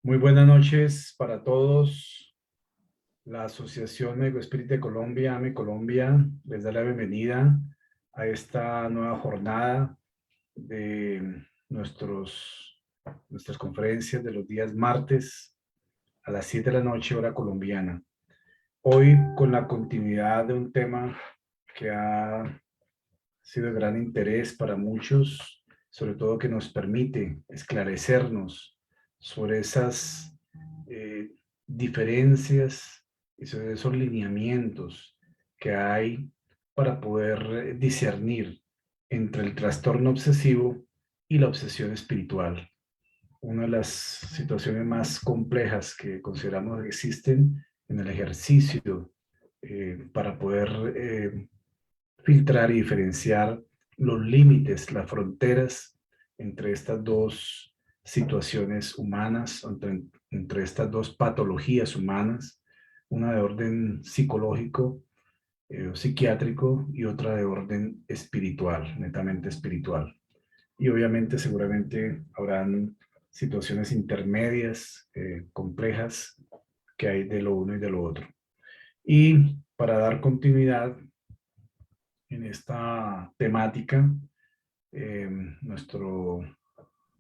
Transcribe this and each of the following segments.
Muy buenas noches para todos. La Asociación Ego Espíritu de Colombia, AME Colombia, les da la bienvenida a esta nueva jornada de nuestras conferencias de los días martes a las 7 de la noche, hora colombiana. Hoy con la continuidad de un tema que ha sido de gran interés para muchos, sobre todo que nos permite esclarecernos sobre esas eh, diferencias y sobre esos lineamientos que hay para poder discernir entre el trastorno obsesivo y la obsesión espiritual. Una de las situaciones más complejas que consideramos que existen en el ejercicio para poder filtrar y diferenciar los límites, las fronteras entre estas dos situaciones humanas, entre estas dos patologías humanas, una de orden psicológico o psiquiátrico y otra de orden espiritual, netamente espiritual. Y obviamente seguramente habrán situaciones intermedias, complejas, que hay de lo uno y de lo otro. Y para dar continuidad en esta temática, nuestro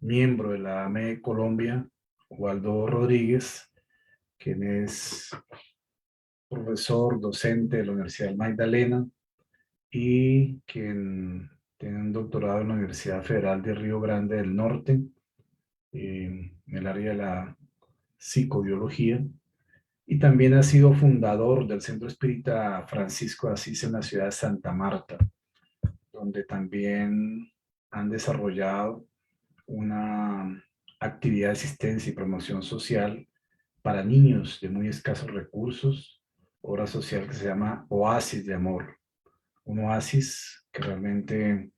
miembro de la AME Colombia, Waldo Rodríguez, quien es profesor, docente de la Universidad del Magdalena y quien tiene un doctorado en la Universidad Federal de Río Grande del Norte, en el área de la psicobiología, y también ha sido fundador del Centro Espírita Francisco de Asís en la ciudad de Santa Marta, donde también han desarrollado una actividad de asistencia y promoción social para niños de muy escasos recursos, obra social que se llama Oasis de Amor, un oasis que realmente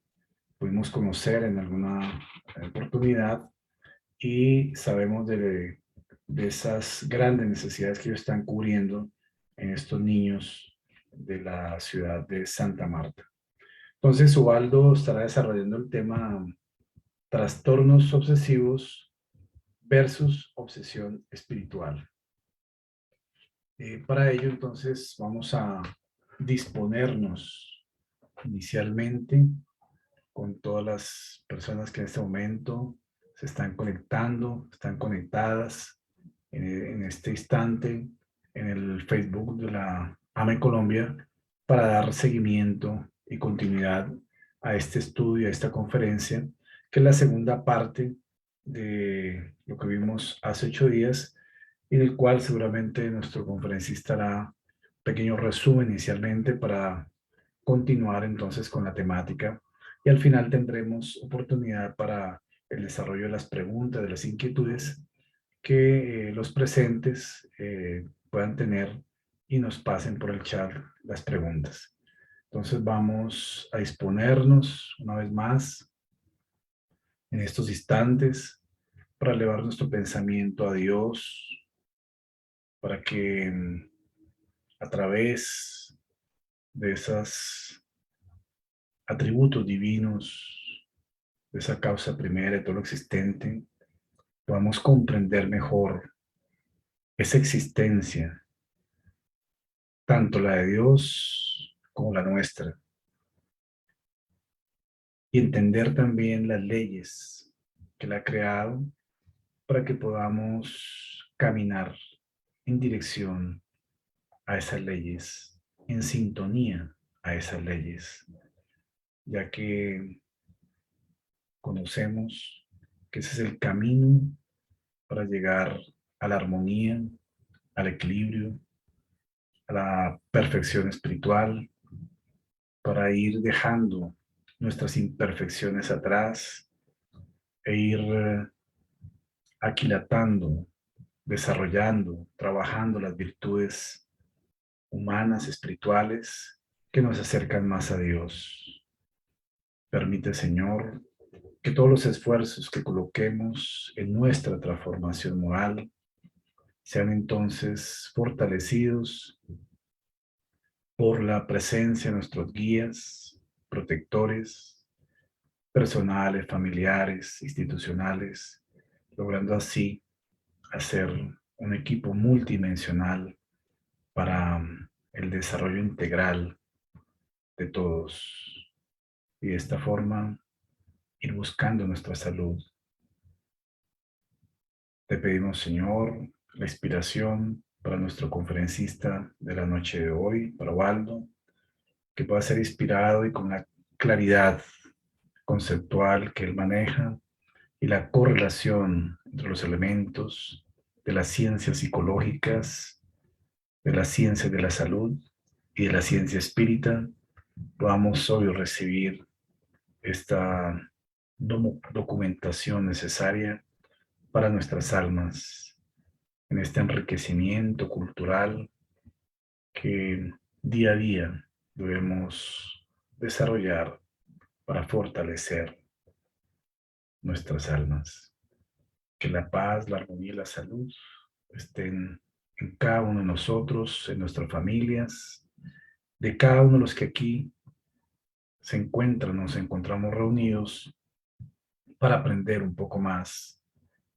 pudimos conocer en alguna oportunidad y sabemos de esas grandes necesidades que ellos están cubriendo en estos niños de la ciudad de Santa Marta. Entonces, Ubaldo estará desarrollando el tema trastornos obsesivos versus obsesión espiritual. Para ello, entonces, vamos a disponernos inicialmente con todas las personas que en este momento se están conectando, están conectadas en este instante en el Facebook de la AME Colombia para dar seguimiento y continuidad a este estudio, a esta conferencia, que es la segunda parte de lo que vimos hace 8 días, en el cual seguramente nuestro conferencista hará un pequeño resumen inicialmente para continuar entonces con la temática y al final tendremos oportunidad para el desarrollo de las preguntas, de las inquietudes que los presentes puedan tener y nos pasen por el chat las preguntas. Entonces vamos a disponernos una vez más en estos instantes para elevar nuestro pensamiento a Dios, para que a través de esos atributos divinos, de esa causa primera de todo lo existente, podamos comprender mejor esa existencia, tanto la de Dios como la nuestra, y entender también las leyes que Él ha creado para que podamos caminar en dirección a esas leyes, en sintonía a esas leyes, ya que conocemos que ese es el camino para llegar a la armonía, al equilibrio, a la perfección espiritual, para ir dejando nuestras imperfecciones atrás e ir aquilatando, desarrollando, trabajando las virtudes humanas, espirituales, que nos acercan más a Dios. Permite, Señor, que todos los esfuerzos que coloquemos en nuestra transformación moral sean entonces fortalecidos por la presencia de nuestros guías, protectores, personales, familiares, institucionales, logrando así hacer un equipo multidimensional para el desarrollo integral de todos y de esta forma ir buscando nuestra salud. Te pedimos, Señor, la inspiración para nuestro conferencista de la noche de hoy, para Waldo, que pueda ser inspirado y con la claridad conceptual que él maneja y la correlación entre los elementos de las ciencias psicológicas, de las ciencias de la salud y de la ciencia espírita, podamos hoy recibir esta documentación necesaria para nuestras almas en este enriquecimiento cultural que día a día debemos desarrollar para fortalecer nuestras almas. Que la paz, la armonía y la salud estén en cada uno de nosotros, en nuestras familias, de cada uno de los que aquí nos encontramos reunidos para aprender un poco más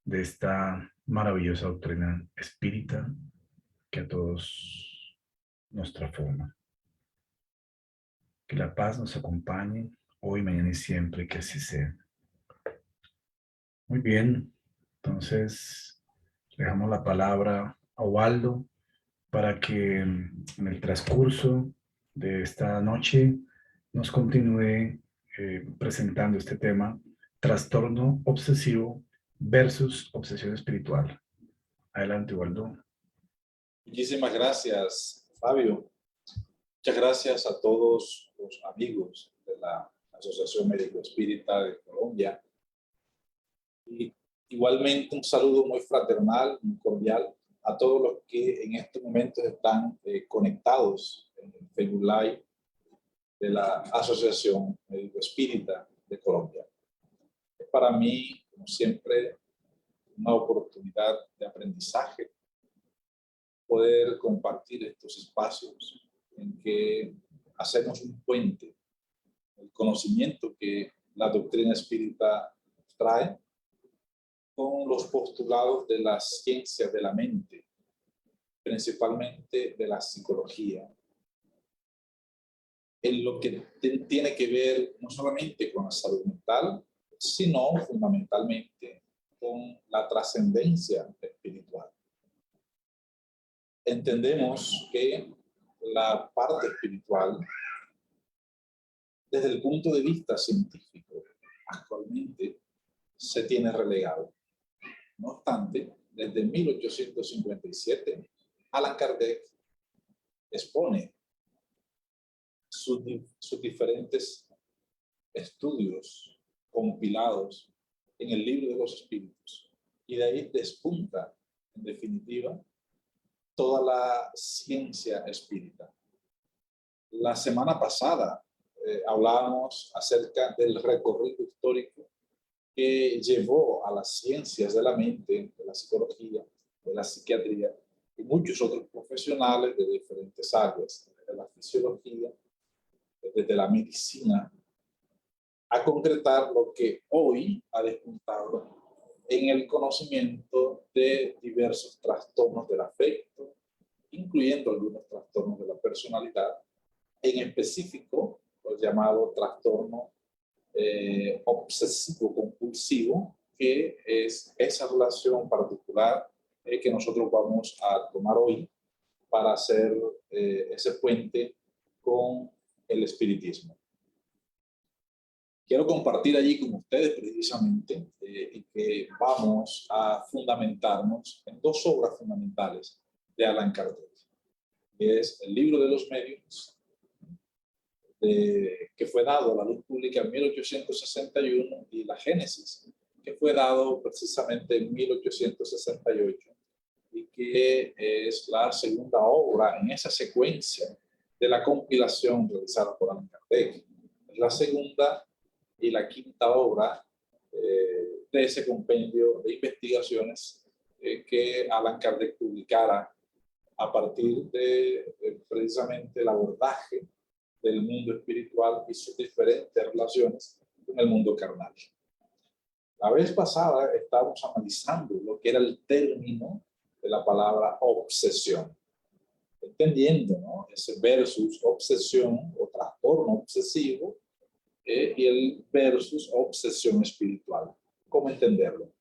de esta maravillosa doctrina espírita que a todos nos transforma. Que la paz nos acompañe hoy, mañana y siempre, que así sea. Muy bien, entonces dejamos la palabra a Waldo para que en el transcurso de esta noche nos continúe presentando este tema, trastorno obsesivo versus obsesión espiritual. Adelante, Waldo. Muchísimas gracias, Fabio. Muchas gracias a todos los amigos de la Asociación Médico Espírita de Colombia. Y igualmente un saludo muy fraternal, muy cordial a todos los que en estos momentos están conectados en el Facebook Live de la Asociación Médico Espírita de Colombia. Es para mí, como siempre, una oportunidad de aprendizaje poder compartir estos espacios en que hacemos un puente, el conocimiento que la doctrina espírita trae con los postulados de las ciencias de la mente, principalmente de la psicología, en lo que tiene que ver no solamente con la salud mental, sino fundamentalmente con la trascendencia espiritual. Entendemos que la parte espiritual, desde el punto de vista científico, actualmente se tiene relegado. No obstante, desde 1857, Allan Kardec expone sus diferentes estudios compilados en el Libro de los Espíritus. Y de ahí despunta, en definitiva, toda la ciencia espírita. La semana pasada hablábamos acerca del recorrido histórico que llevó a las ciencias de la mente, de la psicología, de la psiquiatría y muchos otros profesionales de diferentes áreas, desde la fisiología, desde la medicina, a concretar lo que hoy ha despuntado en el conocimiento de diversos trastornos del afecto, incluyendo algunos trastornos de la personalidad, en específico los llamados trastorno obsesivo-compulsivo, que es esa relación particular que nosotros vamos a tomar hoy para hacer ese puente con el espiritismo. Quiero compartir allí con ustedes precisamente que vamos a fundamentarnos en dos obras fundamentales de Allan Kardec, que es el Libro de los Medios, que fue dado a la luz pública en 1861, y la Génesis, que fue dado precisamente en 1868, y que es la segunda obra en esa secuencia de la compilación realizada por Allan Kardec. Es la segunda y la quinta obra de ese compendio de investigaciones que Allan Kardec publicara a partir de precisamente el abordaje del mundo espiritual y sus diferentes relaciones con el mundo carnal. La vez pasada estábamos analizando lo que era el término de la palabra obsesión, entendiendo, ¿no?, ese versus obsesión o trastorno obsesivo y el versus obsesión espiritual. ¿Cómo entenderlo?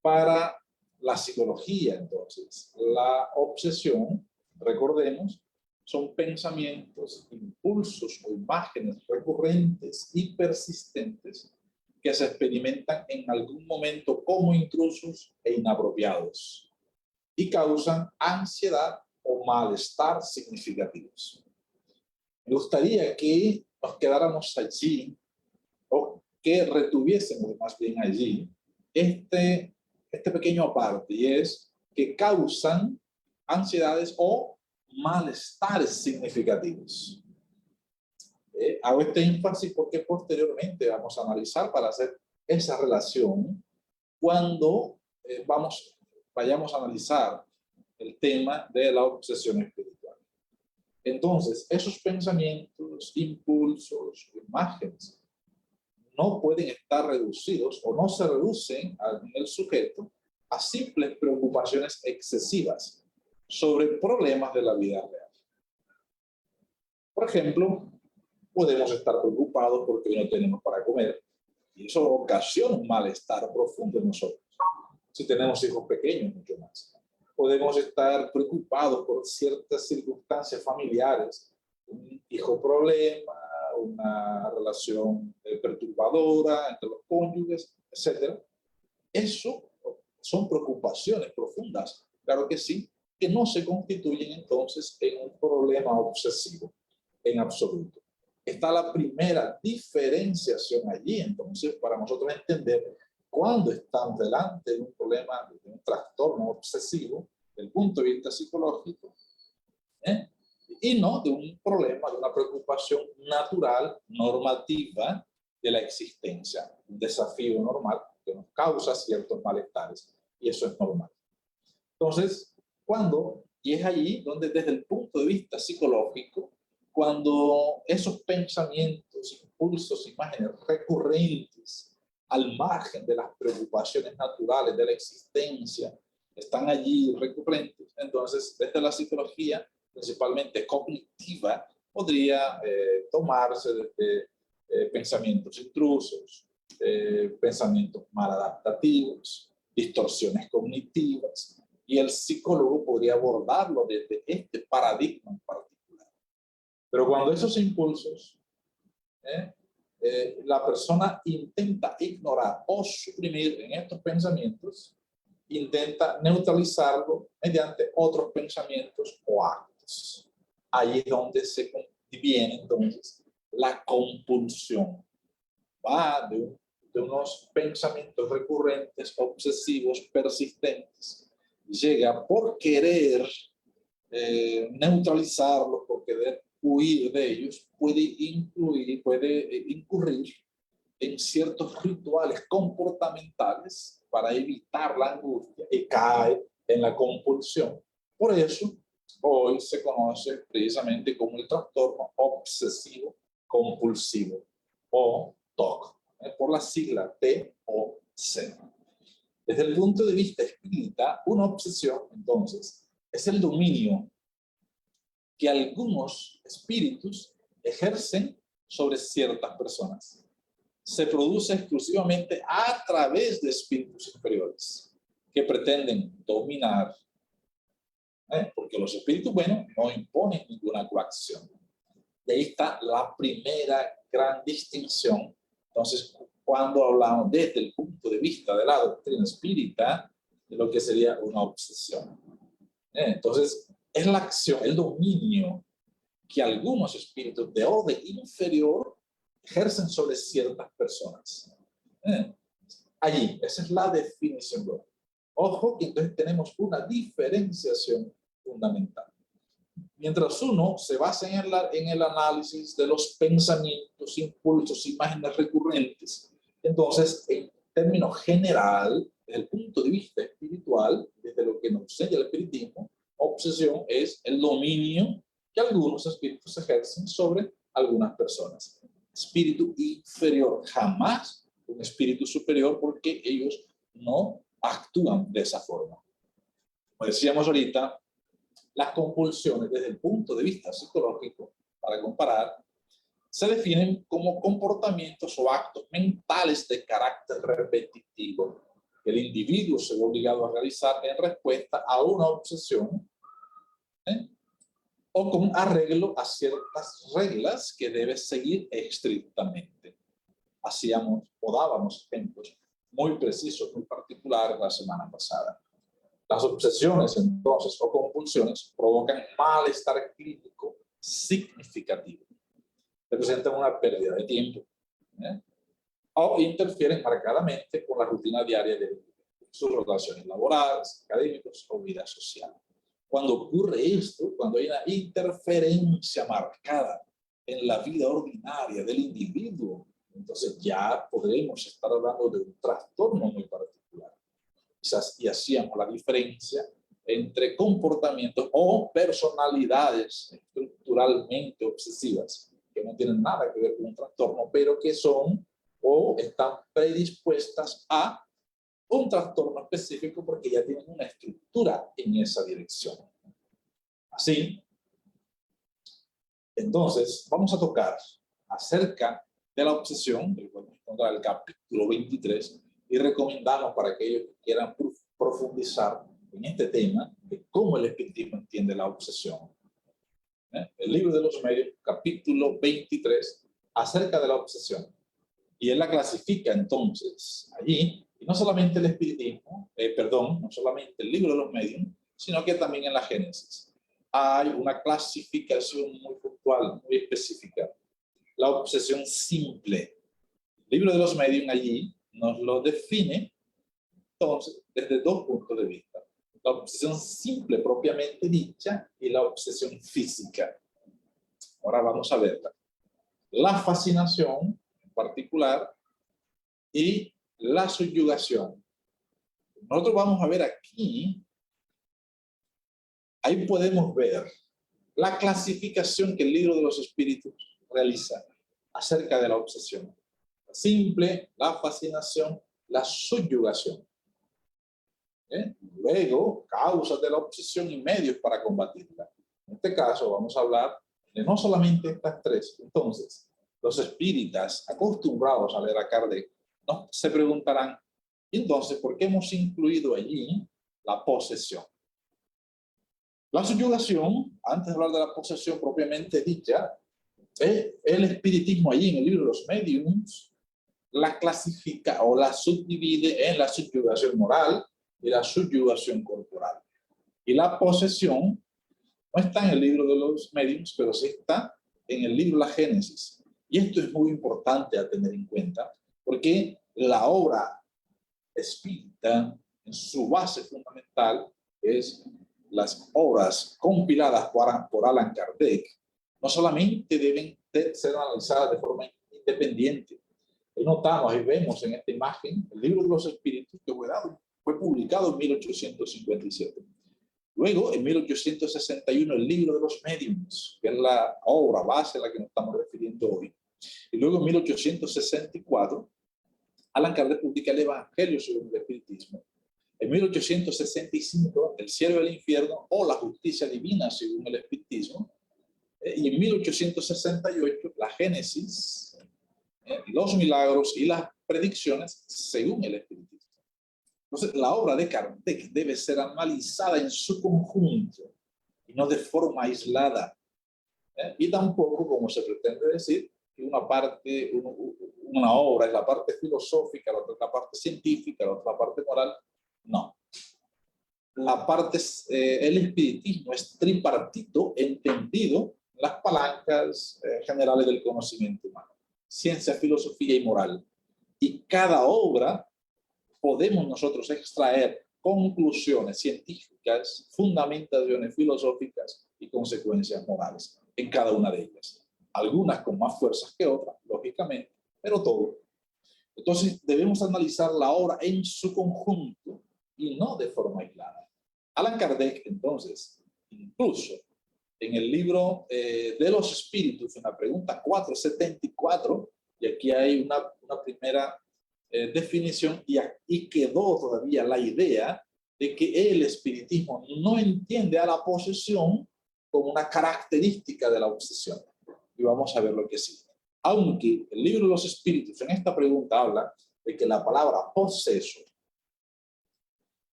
Para la psicología, entonces, la obsesión, recordemos, son pensamientos, impulsos o imágenes recurrentes y persistentes que se experimentan en algún momento como intrusos e inapropiados y causan ansiedad o malestar significativos. Me gustaría que nos quedáramos allí, o que retuviésemos más bien allí este pequeño aparte, y es que causan ansiedades o malestares significativos. Hago este énfasis porque posteriormente vamos a analizar para hacer esa relación cuando vayamos a analizar el tema de la obsesión espiritual. Entonces, esos pensamientos, impulsos, imágenes, no pueden estar reducidos o no se reducen en el sujeto a simples preocupaciones excesivas sobre problemas de la vida real. Por ejemplo, podemos estar preocupados porque no tenemos para comer y eso ocasiona un malestar profundo en nosotros. Si tenemos hijos pequeños, mucho más. Podemos estar preocupados por ciertas circunstancias familiares, un hijo problema, una relación perturbadora entre los cónyuges, etc. Eso son preocupaciones profundas, claro que sí, que no se constituyen entonces en un problema obsesivo en absoluto. Está la primera diferenciación allí, entonces, para nosotros entender cuándo estamos delante de un problema, de un trastorno obsesivo, desde el punto de vista psicológico, y no de un problema, de una preocupación natural, normativa de la existencia, un desafío normal que nos causa ciertos malestares, y eso es normal. Entonces, y es allí donde desde el punto de vista psicológico, cuando esos pensamientos, impulsos, imágenes recurrentes al margen de las preocupaciones naturales de la existencia están allí recurrentes, entonces desde la psicología, principalmente cognitiva, podría tomarse desde pensamientos intrusos, pensamientos maladaptativos, distorsiones cognitivas, y el psicólogo podría abordarlo desde este paradigma en particular. Pero cuando esos impulsos la persona intenta ignorar o suprimir en estos pensamientos, intenta neutralizarlo mediante otros pensamientos o actos. Ahí es donde se viene entonces la compulsión. Va de unos pensamientos recurrentes, obsesivos, persistentes. Llega por querer neutralizarlos, por querer huir de ellos, puede incurrir en ciertos rituales comportamentales para evitar la angustia y cae en la compulsión. Por eso, hoy se conoce precisamente como el trastorno obsesivo compulsivo o TOC, por la sigla TOC. Desde el punto de vista espírita, una obsesión, entonces, es el dominio que algunos espíritus ejercen sobre ciertas personas. Se produce exclusivamente a través de espíritus inferiores que pretenden dominar, porque los espíritus buenos no imponen ninguna coacción. De ahí está la primera gran distinción. Entonces, cuando hablamos desde el punto de vista de la doctrina espírita, de lo que sería una obsesión. Entonces, es la acción, el dominio que algunos espíritus de orden inferior ejercen sobre ciertas personas. Allí, esa es la definición. Ojo, que entonces tenemos una diferenciación fundamental. Mientras uno se basa en el análisis de los pensamientos, impulsos, imágenes recurrentes, entonces, en términos general, desde el punto de vista espiritual, desde lo que nos enseña el espiritismo, obsesión es el dominio que algunos espíritus ejercen sobre algunas personas. Espíritu inferior, jamás un espíritu superior porque ellos no actúan de esa forma. Como decíamos ahorita, las compulsiones desde el punto de vista psicológico, para comparar, se definen como comportamientos o actos mentales de carácter repetitivo que el individuo se ve obligado a realizar en respuesta a una obsesión, o con arreglo a ciertas reglas que debe seguir estrictamente. Hacíamos o dábamos ejemplos muy precisos, muy particulares la semana pasada. Las obsesiones, entonces, o compulsiones provocan malestar clínico significativo. Representan una pérdida de tiempo, o interfieren marcadamente con la rutina diaria de sus relaciones laborales, académicas o vida social. Cuando ocurre esto, cuando hay una interferencia marcada en la vida ordinaria del individuo, entonces ya podremos estar hablando de un trastorno muy particular. Quizás y hacíamos la diferencia entre comportamientos o personalidades estructuralmente obsesivas, que no tienen nada que ver con un trastorno, pero que son o están predispuestas a un trastorno específico porque ya tienen una estructura en esa dirección. Así, entonces, vamos a tocar acerca de la obsesión, que podemos encontrar el capítulo 23, y recomendamos para aquellos que quieran profundizar en este tema de cómo el espiritismo entiende la obsesión. El libro de los medios, capítulo 23, acerca de la obsesión. Y él la clasifica entonces allí, y no solamente el espiritismo, no solamente el libro de los medios, sino que también en la Génesis. Hay una clasificación muy puntual, muy específica. La obsesión simple. El libro de los medios allí nos lo define, entonces, desde dos puntos de vista. La obsesión simple propiamente dicha y la obsesión física. Ahora vamos a verla. La fascinación, en particular, y la subyugación. Nosotros vamos a ver aquí, ahí podemos ver la clasificación que el libro de los espíritus realiza acerca de la obsesión. La simple, la fascinación, la subyugación. Luego, causas de la obsesión y medios para combatirla. En este caso vamos a hablar de no solamente estas tres. Entonces, los espíritas acostumbrados a leer a Kardec, ¿no?, se preguntarán, entonces, ¿por qué hemos incluido allí la posesión? La subyugación, antes de hablar de la posesión propiamente dicha, el espiritismo allí en el libro de los mediums la clasifica o la subdivide en la subyugación moral y la subyugación corporal. Y la posesión no está en el libro de los mediums, pero sí está en el libro de la Génesis. Y esto es muy importante a tener en cuenta, porque la obra espírita, en su base fundamental, es las obras compiladas por Allan Kardec, no solamente deben ser analizadas de forma independiente. Notamos y vemos en esta imagen el libro de los espíritus que fue publicado en 1857. Luego, en 1861, el libro de los mediums, que es la obra base a la que nos estamos refiriendo hoy. Y luego, en 1864, Allan Kardec publica el Evangelio según el espiritismo. En 1865, el cielo y el infierno o la justicia divina según el espiritismo. Y en 1868, la Génesis, los milagros y las predicciones según el espiritismo. Entonces, la obra de Kardec debe ser analizada en su conjunto y no de forma aislada. Y tampoco, como se pretende decir, que una parte, una obra es la parte filosófica, la otra es la parte científica, la otra la parte moral. No. La parte, el espiritismo es tripartito, entendido en las palancas generales del conocimiento humano. Ciencia, filosofía y moral. Y cada obra podemos nosotros extraer conclusiones científicas, fundamentaciones filosóficas y consecuencias morales en cada una de ellas. Algunas con más fuerzas que otras, lógicamente, pero todo. Entonces debemos analizar la obra en su conjunto y no de forma aislada. Allan Kardec, entonces, incluso en el libro de los espíritus, en la pregunta 474, y aquí hay una primera definición y quedó todavía la idea de que el espiritismo no entiende a la posesión como una característica de la obsesión. Y vamos a ver lo que sigue. Aunque el libro de los espíritus en esta pregunta habla de que la palabra poseso,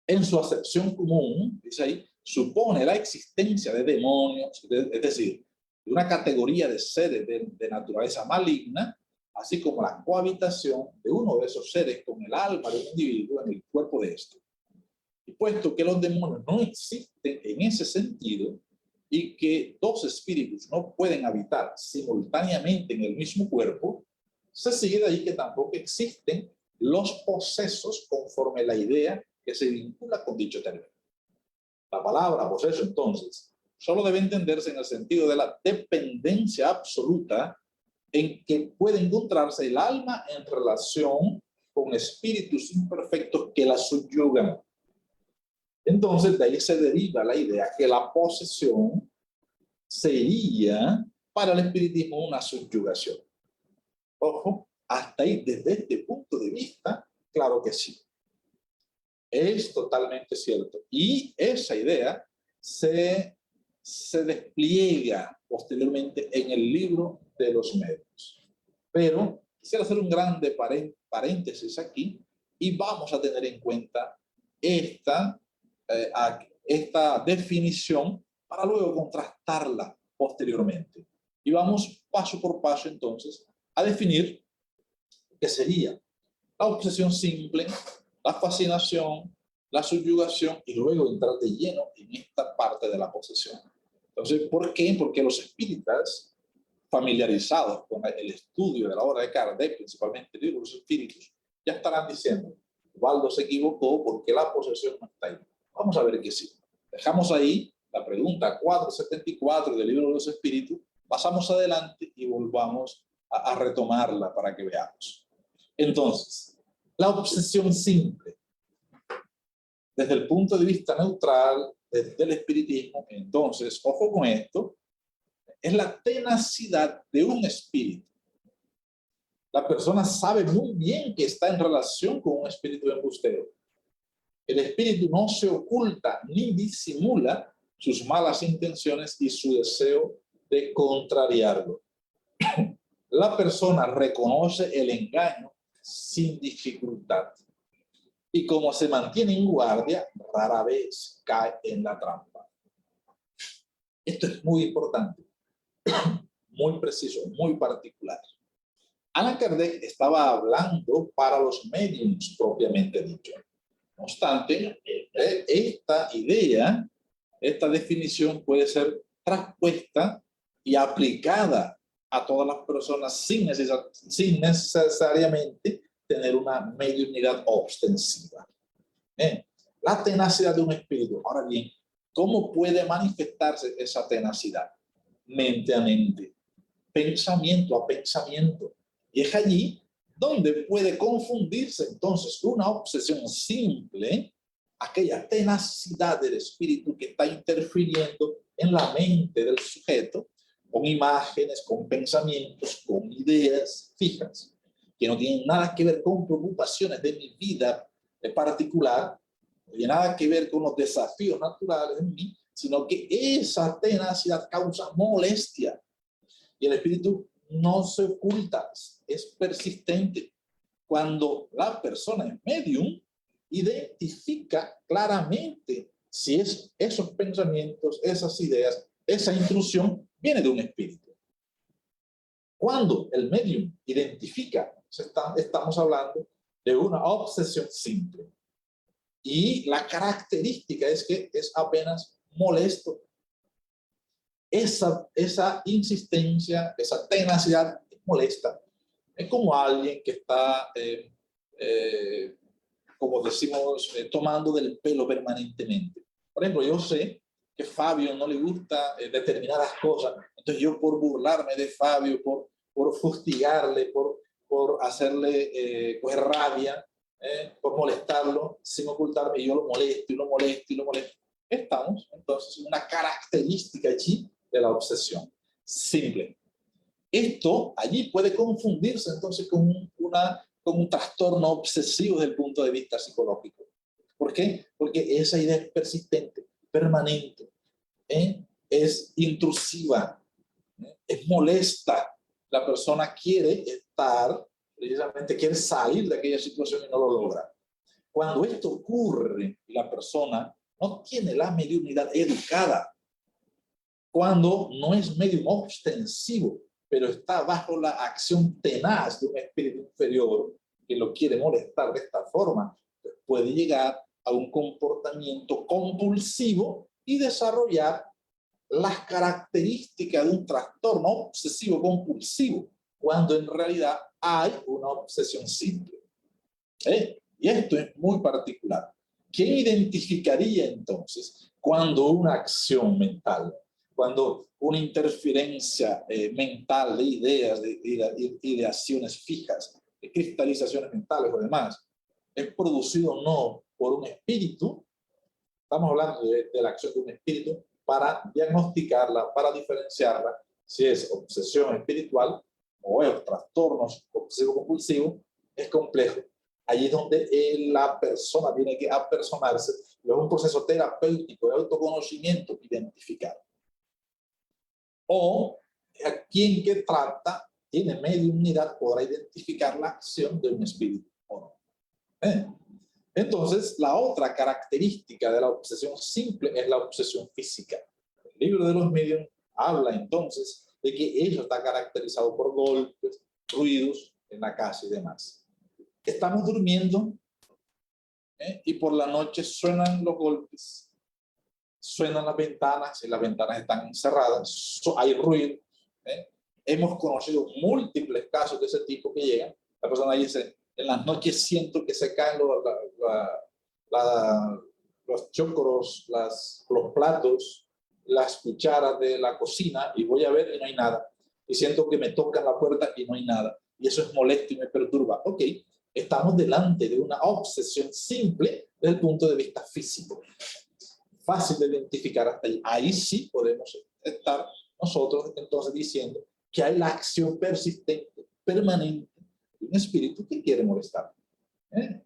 en su acepción común, dice ahí, supone la existencia de demonios, es decir, de una categoría de seres de naturaleza maligna, así como la cohabitación de uno de esos seres con el alma de un individuo en el cuerpo de esto. Y puesto que los demonios no existen en ese sentido y que dos espíritus no pueden habitar simultáneamente en el mismo cuerpo, se sigue de ahí que tampoco existen los posesos conforme la idea que se vincula con dicho término. La palabra poseso, entonces, solo debe entenderse en el sentido de la dependencia absoluta en que puede encontrarse el alma en relación con espíritus imperfectos que la subyugan. Entonces, de ahí se deriva la idea que la posesión sería para el espiritismo una subyugación. Ojo, hasta ahí, desde este punto de vista, claro que sí. Es totalmente cierto. Y esa idea se despliega posteriormente en el libro de los medios. Pero quisiera hacer un grande paréntesis aquí y vamos a tener en cuenta esta definición para luego contrastarla posteriormente. Y vamos paso por paso entonces a definir qué sería la obsesión simple, la fascinación, la subyugación y luego entrar de lleno en esta parte de la posesión. Entonces, ¿por qué? Porque los espíritas familiarizados con el estudio de la obra de Kardec, principalmente el libro de los espíritus, ya estarán diciendo, Waldo se equivocó porque la posesión no está ahí. Vamos a ver que sí. Dejamos ahí la pregunta 474 del libro de los espíritus, pasamos adelante y volvamos a retomarla para que veamos. Entonces, la obsesión simple, desde el punto de vista neutral, desde el espiritismo, entonces, ojo con esto, es la tenacidad de un espíritu. La persona sabe muy bien que está en relación con un espíritu embustero. El espíritu no se oculta ni disimula sus malas intenciones y su deseo de contrariarlo. La persona reconoce el engaño sin dificultad. Y como se mantiene en guardia, rara vez cae en la trampa. Esto es muy importante, muy preciso, muy particular. Allan Kardec estaba hablando para los médiums propiamente dicho. No obstante, esta idea, esta definición puede ser traspuesta y aplicada a todas las personas sin necesariamente tener una mediunidad ostensiva. La tenacidad de un espíritu. Ahora bien, ¿cómo puede manifestarse esa tenacidad? Mente a mente, pensamiento a pensamiento. Y es allí donde puede confundirse entonces una obsesión simple, aquella tenacidad del espíritu que está interfiriendo en la mente del sujeto, con imágenes, con pensamientos, con ideas fijas, que no tienen nada que ver con preocupaciones de mi vida particular, no tiene nada que ver con los desafíos naturales en mí, sino que esa tenacidad causa molestia. Y el espíritu no se oculta, es persistente. Cuando la persona es medium, identifica claramente si es esos pensamientos, esas ideas, esa intrusión viene de un espíritu. Cuando el medium identifica, estamos hablando de una obsesión simple. Y la característica es que es apenas molesto. Esa insistencia, esa tenacidad molesta. Es como alguien que está, como decimos, tomando del pelo permanentemente. Por ejemplo, yo sé que Fabio no le gusta determinadas cosas, entonces yo por burlarme de Fabio, por fustigarle, por hacerle coger rabia, por molestarlo, sin ocultarme, yo lo molesto y lo molesto y lo molesto. Estamos, entonces, en una característica allí de la obsesión simple. Esto allí puede confundirse entonces con con un trastorno obsesivo desde el punto de vista psicológico. ¿Por qué? Porque esa idea es persistente, permanente, es intrusiva, es molesta. La persona quiere estar, precisamente quiere salir de aquella situación y no lo logra. Cuando esto ocurre y la persona no tiene la mediunidad educada, cuando no es medium ostensivo, pero está bajo la acción tenaz de un espíritu inferior que lo quiere molestar de esta forma, puede llegar a un comportamiento compulsivo y desarrollar las características de un trastorno obsesivo compulsivo, cuando en realidad hay una obsesión simple. Y esto es muy particular. ¿Quién identificaría entonces cuando una acción mental, cuando una interferencia mental de ideas, de ideaciones fijas, de cristalizaciones mentales o demás, es producido o no por un espíritu? Estamos hablando de la acción de un espíritu para diagnosticarla, para diferenciarla, si es obsesión espiritual o es trastornos obsesivo-compulsivo, es complejo. Allí es donde la persona tiene que apersonarse, luego un proceso terapéutico de autoconocimiento, identificar. O a quien que trata, tiene mediunidad, podrá identificar la acción de un espíritu o no. Entonces, la otra característica de la obsesión simple es la obsesión física. El libro de los medios habla entonces de que ello está caracterizado por golpes, ruidos en la casa y demás. Estamos durmiendo y por la noche suenan los golpes, suenan las ventanas y las ventanas están cerradas, hay ruido. Hemos conocido múltiples casos de ese tipo que llegan. La persona dice, en las noches siento que se caen los chócoros, los platos, las cucharas de la cocina y voy a ver y no hay nada. Y siento que me tocan la puerta y no hay nada. Y eso es molesto y me perturba. Ok, estamos delante de una obsesión simple desde el punto de vista físico. Fácil de identificar hasta ahí. Ahí sí podemos estar nosotros entonces diciendo que hay la acción persistente, permanente, de un espíritu que quiere molestar.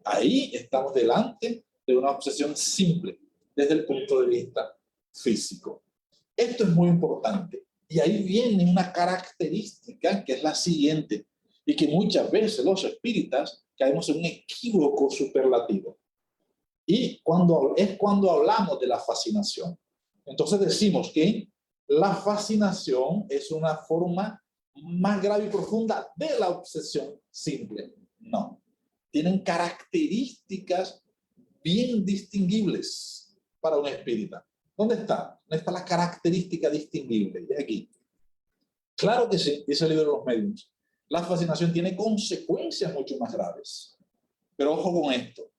Ahí estamos delante de una obsesión simple desde el punto de vista físico. Esto es muy importante. Y ahí viene una característica que es la siguiente, y que muchas veces los espíritas caemos en un equívoco superlativo. Y cuando hablamos de la fascinación. Entonces decimos que la fascinación es una forma más grave y profunda de la obsesión simple. No. Tienen características bien distinguibles para un espírita. ¿Dónde está? ¿Dónde está la característica distinguible? De aquí. Claro que sí, dice el libro de los medios. La fascinación tiene consecuencias mucho más graves. Pero ojo con esto.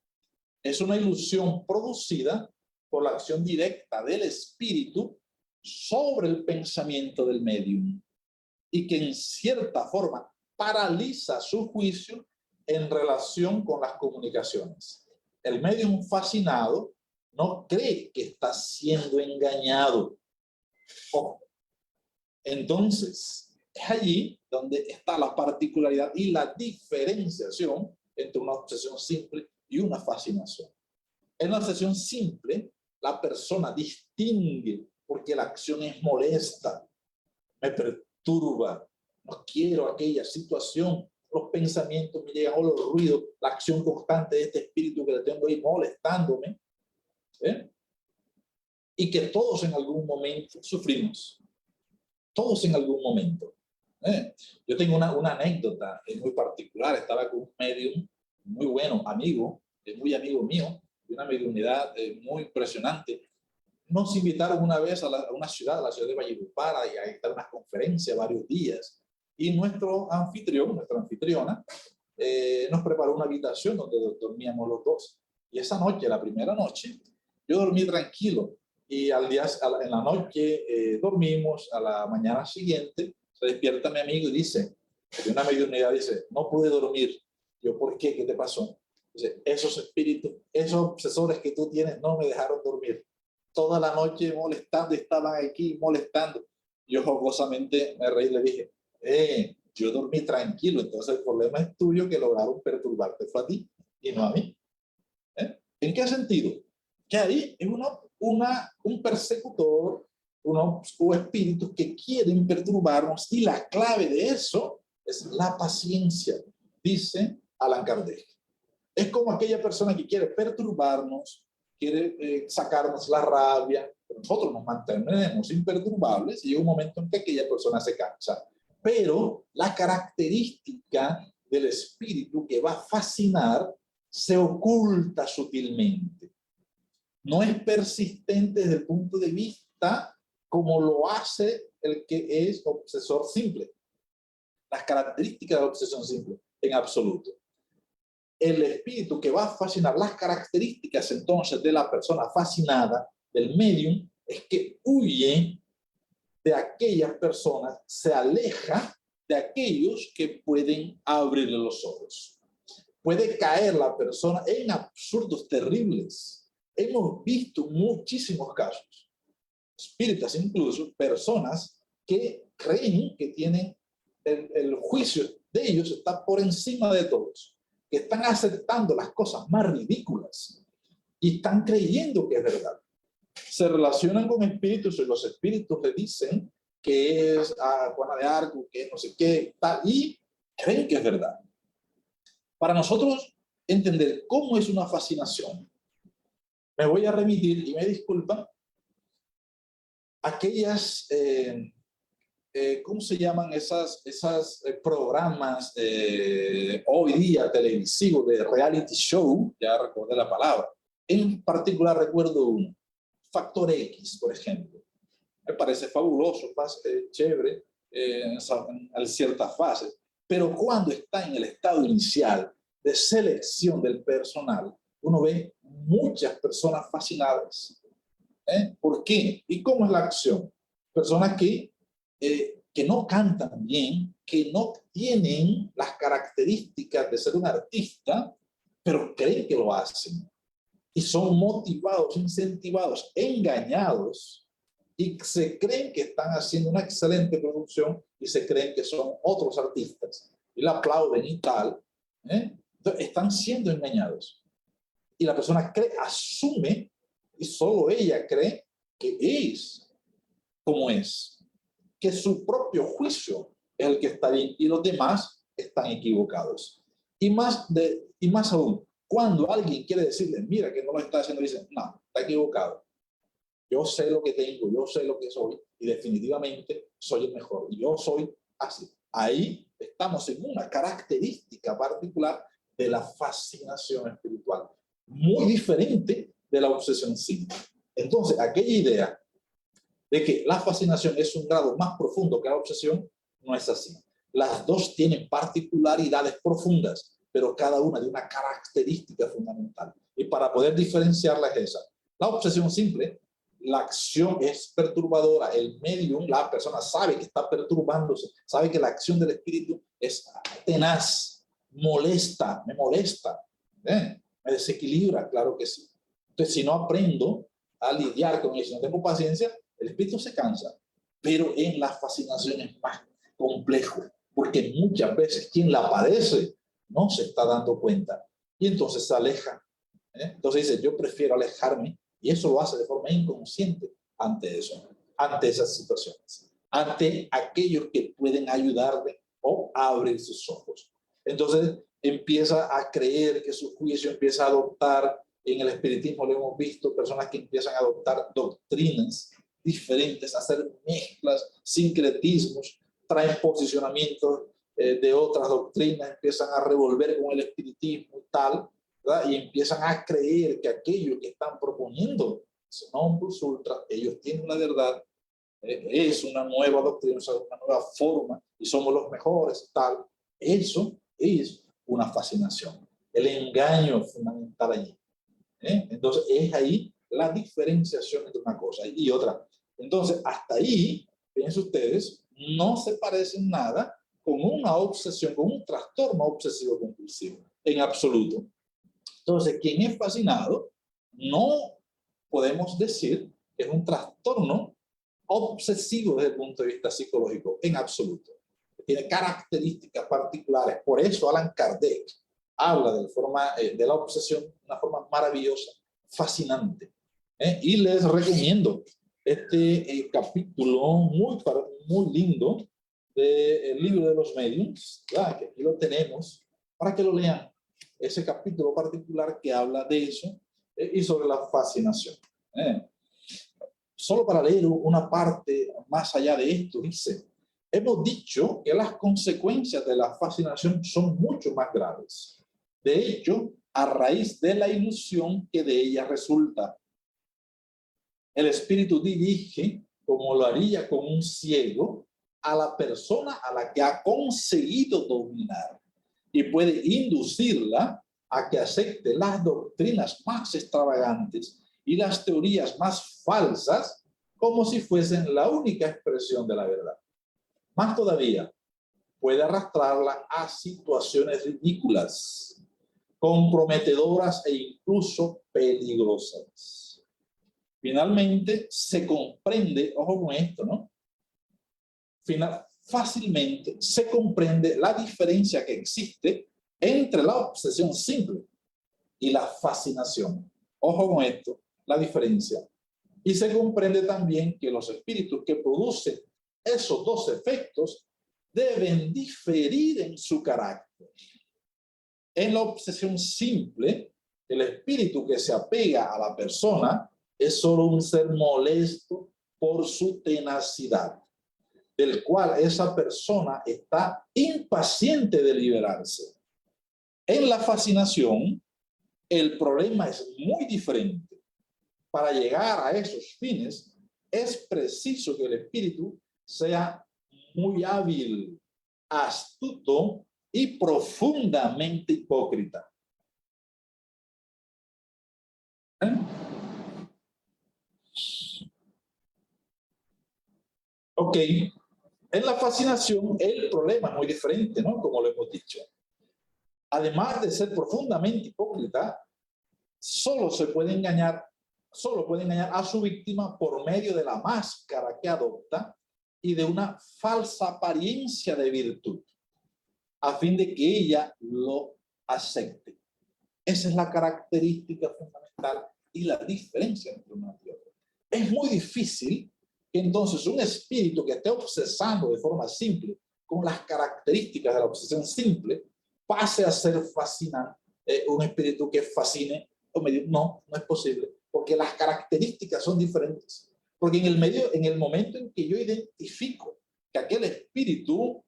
Es una ilusión producida por la acción directa del espíritu sobre el pensamiento del medium y que en cierta forma paraliza su juicio en relación con las comunicaciones. El medium fascinado no cree que está siendo engañado. Ojo. Entonces, es allí donde está la particularidad y la diferenciación entre una obsesión simple y una fascinación. En la obsesión simple, la persona distingue porque la acción es molesta, me perturba, no quiero aquella situación, los pensamientos me llegan, o los ruidos, la acción constante de este espíritu que le tengo ahí molestándome, y que todos en algún momento sufrimos, todos en algún momento. Yo tengo una anécdota muy particular. Estaba con un medium muy bueno, amigo, muy amigo mío, de una mediunidad muy impresionante. Nos invitaron una vez a una ciudad, a la ciudad de Valledupar, y ahí está una conferencia varios días. Y nuestro anfitrión, nuestra anfitriona, nos preparó una habitación donde dormíamos los dos. Y esa noche, la primera noche, yo dormí tranquilo. Y en la noche dormimos, a la mañana siguiente se despierta mi amigo y dice, de una mediunidad, dice, no pude dormir. Yo, ¿por qué? ¿Qué te pasó? Dice, esos espíritus, esos obsesores que tú tienes no me dejaron dormir. Toda la noche molestando, estaban aquí molestando. Yo jocosamente me reí y le dije, yo dormí tranquilo, entonces el problema es tuyo que lograron perturbarte fue a ti y no a mí. ¿En qué sentido? Que ahí es un persecutor, unos espíritus que quieren perturbarnos y la clave de eso es la paciencia, dice Allan Kardec. Es como aquella persona que quiere perturbarnos, quiere sacarnos la rabia, pero nosotros nos mantenemos imperturbables y llega un momento en que aquella persona se cansa. Pero la característica del espíritu que va a fascinar se oculta sutilmente. No es persistente desde el punto de vista como lo hace el que es obsesor simple. Las características de la obsesión simple, en absoluto. El espíritu que va a fascinar, las características entonces de la persona fascinada, del medium, es que huye de aquellas personas, se aleja de aquellos que pueden abrirle los ojos. Puede caer la persona en absurdos terribles. Hemos visto muchísimos casos, espíritas incluso, personas que creen que tienen el juicio de ellos está por encima de todos, que están aceptando las cosas más ridículas y están creyendo que es verdad. Se relacionan con espíritus y los espíritus le dicen que es Juana de Arco, que es no sé qué, tal, y creen que es verdad. Para nosotros entender cómo es una fascinación, me voy a remitir, y me disculpan, aquellas, ¿cómo se llaman esas programas hoy día televisivos de reality show? Ya recordé la palabra. En particular recuerdo uno, Factor X, por ejemplo. Me parece fabuloso, chévere, en ciertas fases. Pero cuando está en el estado inicial de selección del personal, uno ve muchas personas fascinadas. ¿Por qué? ¿Y cómo es la acción? Personas que no cantan bien, que no tienen las características de ser un artista, pero creen que lo hacen. Y son motivados, incentivados, engañados, y se creen que están haciendo una excelente producción y se creen que son otros artistas. Y la aplauden y tal. Entonces, están siendo engañados. Y la persona cree, asume, y solo ella cree que es como es. Que su propio juicio es el que está bien y los demás están equivocados. Y más aún, cuando alguien quiere decirle, mira que no lo está haciendo, dice, no, está equivocado. Yo sé lo que tengo, yo sé lo que soy y definitivamente soy el mejor. Y yo soy así. Ahí estamos en una característica particular de la fascinación espiritual, muy diferente de la obsesión simple. Entonces, aquella idea de que la fascinación es un grado más profundo que la obsesión, no es así. Las dos tienen particularidades profundas, pero cada una de una característica fundamental. Y para poder diferenciarla es esa. La obsesión simple, la acción es perturbadora, el medium, la persona sabe que está perturbándose, sabe que la acción del espíritu es tenaz, molesta, me molesta, me desequilibra, claro que sí. Entonces, si no aprendo a lidiar con eso, no tengo paciencia, el espíritu se cansa. Pero en la fascinación es más complejo, porque muchas veces quien la padece no se está dando cuenta y entonces se aleja. Entonces dice, yo prefiero alejarme, y eso lo hace de forma inconsciente ante eso, ante esas situaciones, ante aquellos que pueden ayudarle o abrir sus ojos. Entonces empieza a creer que su juicio empieza a adoptar, en el espiritismo lo hemos visto, personas que empiezan a adoptar doctrinas diferentes, hacer mezclas, sincretismos, traen posicionamientos de otras doctrinas, empiezan a revolver con el espiritismo y tal, ¿verdad? Y empiezan a creer que aquello que están proponiendo es non plus ultra, ellos tienen la verdad, es una nueva doctrina, una nueva forma y somos los mejores, tal. Eso es una fascinación, el engaño fundamental allí. Entonces es ahí la diferenciación entre una cosa y otra. Entonces hasta ahí, fíjense ustedes, no se parecen nada con una obsesión, con un trastorno obsesivo compulsivo, en absoluto. Entonces, quien es fascinado, no podemos decir que es un trastorno obsesivo desde el punto de vista psicológico, en absoluto. tiene características particulares. Por eso Allan Kardec habla de la obsesión de una forma maravillosa, fascinante. Y les recomiendo este capítulo muy lindo del libro de los mediums, ¿verdad? Que aquí lo tenemos, para que lo lean. Ese capítulo particular que habla de eso y sobre la fascinación. Solo para leer una parte más allá de esto, dice: hemos dicho que las consecuencias de la fascinación son mucho más graves. De hecho, a raíz de la ilusión que de ella resulta, el espíritu dirige, como lo haría con un ciego, a la persona a la que ha conseguido dominar y puede inducirla a que acepte las doctrinas más extravagantes y las teorías más falsas como si fuesen la única expresión de la verdad. Más todavía, puede arrastrarla a situaciones ridículas, comprometedoras e incluso peligrosas. Finalmente, se comprende, ojo con esto, ¿no? Fácilmente se comprende la diferencia que existe entre la obsesión simple y la fascinación. Ojo con esto, la diferencia. Y se comprende también que los espíritus que producen esos dos efectos deben diferir en su carácter. En la obsesión simple, el espíritu que se apega a la persona es solo un ser molesto por su tenacidad, del cual esa persona está impaciente de liberarse. En la fascinación, el problema es muy diferente. Para llegar a esos fines, es preciso que el espíritu sea muy hábil, astuto y profundamente hipócrita. Ok, en la fascinación el problema es muy diferente, ¿no? Como lo hemos dicho. Además de ser profundamente hipócrita, solo puede engañar a su víctima por medio de la máscara que adopta y de una falsa apariencia de virtud, a fin de que ella lo acepte. Esa es la característica fundamental y la diferencia entre uno y otro. Es muy difícil que entonces un espíritu que esté obsesando de forma simple, con las características de la obsesión simple, pase a ser fascinante, un espíritu que fascine o medio. No, no es posible, porque las características son diferentes. Porque en el momento en que yo identifico que aquel espíritu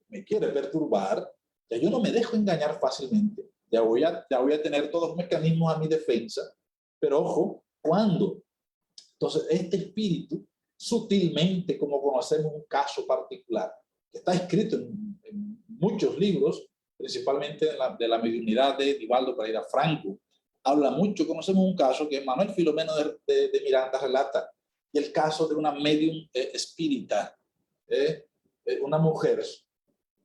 me quiere perturbar, ya yo no me dejo engañar fácilmente. Ya voy a tener todos los mecanismos a mi defensa. Pero ojo, ¿cuándo? Entonces, este espíritu, sutilmente, como conocemos un caso particular, que está escrito en muchos libros, principalmente de la mediunidad de Divaldo Pereira Franco, habla mucho, conocemos un caso que Manuel Filomeno de Miranda relata, y el caso de una medium espírita, una mujer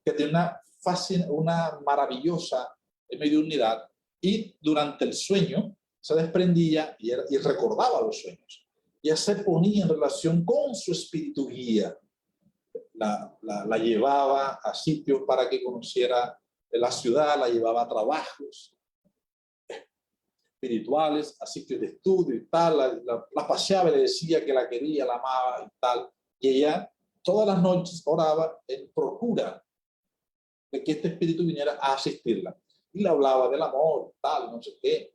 que tiene una maravillosa mediunidad, y durante el sueño se desprendía y recordaba los sueños. Ya se ponía en relación con su espíritu guía. La llevaba a sitios para que conociera la ciudad, la llevaba a trabajos espirituales, a sitios de estudio y tal, la paseaba y le decía que la quería, la amaba y tal. Y ella todas las noches oraba en procura de que este espíritu viniera a asistirla. Y le hablaba del amor, tal, no sé qué.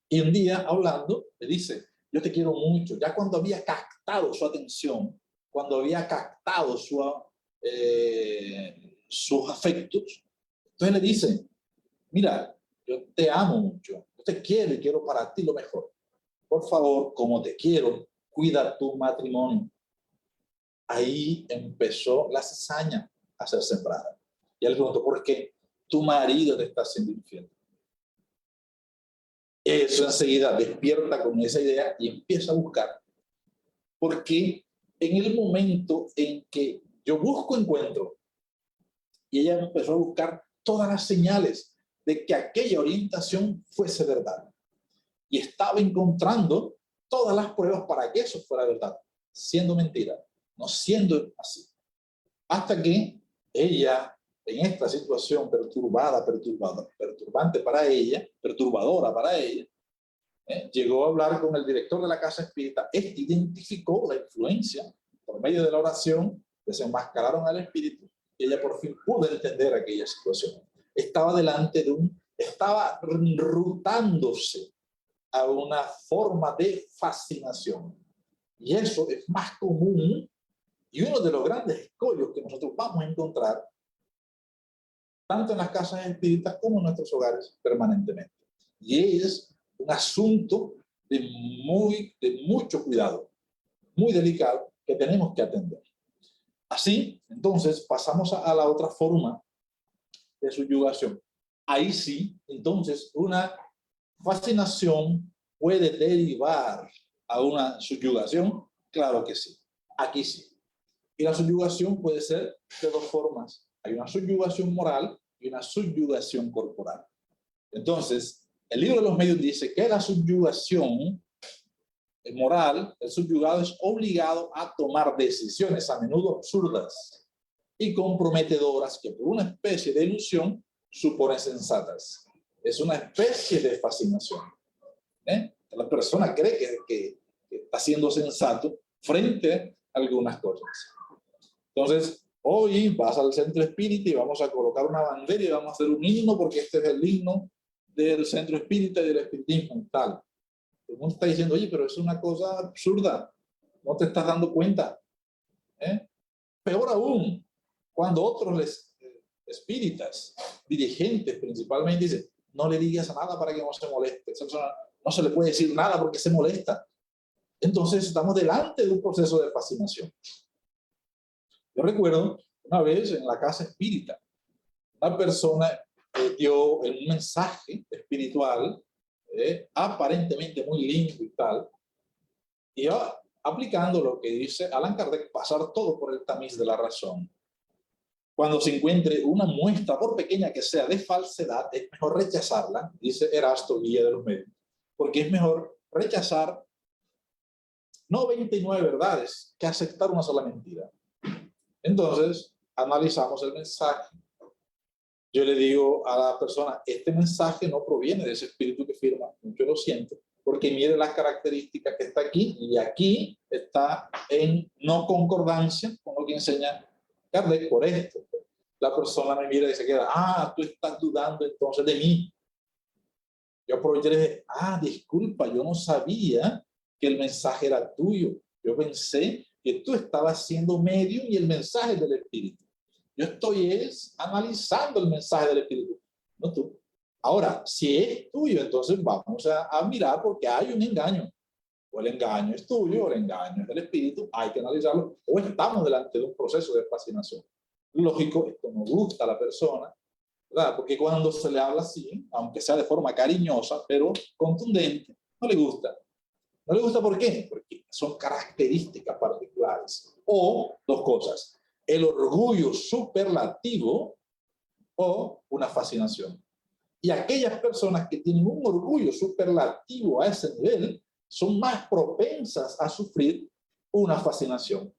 Y un día, hablando, le dice: yo te quiero mucho. Ya cuando había captado su atención, cuando había captado sus afectos, entonces le dice: mira, yo te amo mucho, yo te quiero y quiero para ti lo mejor. Por favor, como te quiero, cuida tu matrimonio. Ahí empezó la cizaña a ser sembrada. Y él le preguntó: ¿por qué? Tu marido te está haciendo infiel. Eso enseguida despierta con esa idea y empieza a buscar. Porque en el momento en que yo busco encuentro, y ella empezó a buscar todas las señales de que aquella orientación fuese verdad. Y estaba encontrando todas las pruebas para que eso fuera verdad, siendo mentira, no siendo así. Hasta que ella, en esta situación perturbante para ella, perturbadora para ella, llegó a hablar con el director de la casa espírita. Este identificó la influencia por medio de la oración, desenmascararon al espíritu y ella por fin pudo entender aquella situación. Estaba delante de estaba rutándose a una forma de fascinación. Y eso es más común y uno de los grandes escollos que nosotros vamos a encontrar tanto en las casas espíritas como en nuestros hogares permanentemente. Y es un asunto de mucho cuidado, muy delicado, que tenemos que atender. Así, entonces, pasamos a la otra forma de subyugación. Ahí sí, entonces, una fascinación puede derivar a una subyugación. Claro que sí, aquí sí. Y la subyugación puede ser de dos formas. Hay una subyugación moral y una subyugación corporal. Entonces, el libro de los medios dice que la subyugación moral, el subyugado es obligado a tomar decisiones a menudo absurdas y comprometedoras que por una especie de ilusión suponen sensatas. Es una especie de fascinación. La persona cree que está siendo sensato frente a algunas cosas. Entonces, hoy vas al centro espírita y vamos a colocar una bandera y vamos a hacer un himno porque este es el himno del centro espírita y del espiritismo tal. El mundo está diciendo, oye, pero es una cosa absurda, no te estás dando cuenta. Peor aún, cuando otros espíritas, dirigentes principalmente, dicen, no le digas nada para que no se moleste. Esa persona no se le puede decir nada porque se molesta. Entonces estamos delante de un proceso de fascinación. Yo recuerdo una vez en la casa espírita, una persona dio un mensaje espiritual aparentemente muy lindo y tal, y va aplicando lo que dice Allan Kardec, pasar todo por el tamiz de la razón. Cuando se encuentre una muestra, por pequeña que sea, de falsedad, es mejor rechazarla, dice Erasto, guía de los medios, porque es mejor rechazar 99 verdades que aceptar una sola mentira. Entonces, analizamos el mensaje. Yo le digo a la persona, este mensaje no proviene de ese espíritu que firma, yo lo siento, porque mire las características que está aquí, y aquí está en no concordancia con lo que enseña Kardec por esto. La persona me mira y se queda, tú estás dudando entonces de mí. Yo aproveché y le dije, disculpa, yo no sabía que el mensaje era tuyo. Yo pensé que tú estabas siendo medio y el mensaje del espíritu. Yo estoy analizando el mensaje del espíritu, no tú. Ahora, si es tuyo, entonces vamos a mirar porque hay un engaño. O el engaño es tuyo, o el engaño es del espíritu, hay que analizarlo, o estamos delante de un proceso de fascinación. Lógico, esto no gusta a la persona, ¿verdad? Porque cuando se le habla así, aunque sea de forma cariñosa, pero contundente, no le gusta. ¿No le gusta por qué? Porque son características particulares. O dos cosas, el orgullo superlativo o una fascinación. Y aquellas personas que tienen un orgullo superlativo a ese nivel son más propensas a sufrir una fascinación.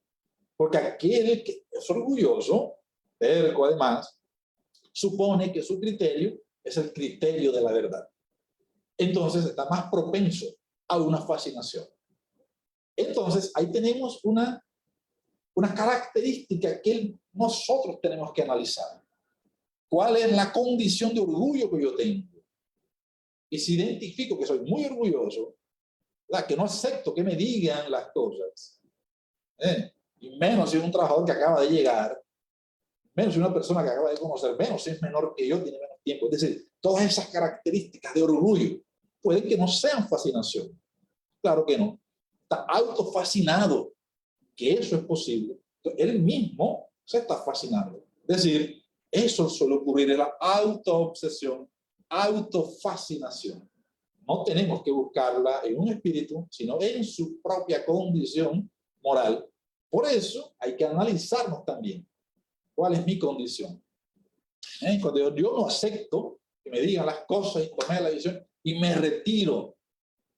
Porque aquel que es orgulloso, terco además, supone que su criterio es el criterio de la verdad. Entonces está más propenso a una fascinación. Entonces ahí tenemos una característica que nosotros tenemos que analizar. ¿Cuál es la condición de orgullo que yo tengo? Y si identifico que soy muy orgulloso, ¿verdad? Que no acepto que me digan las cosas, y menos si es un trabajador que acaba de llegar, menos si una persona que acaba de conocer, menos si es menor que yo, tiene menos tiempo. Es decir, todas esas características de orgullo pueden que no sean fascinación. Claro que no. Está autofascinado, que eso es posible. Entonces, él mismo se está fascinando. Es decir, eso suele ocurrir en la autoobsesión, autofascinación. No tenemos que buscarla en un espíritu, sino en su propia condición moral. Por eso hay que analizarnos también. ¿Cuál es mi condición? Cuando yo no acepto que me digan las cosas y tomé la decisión y me retiro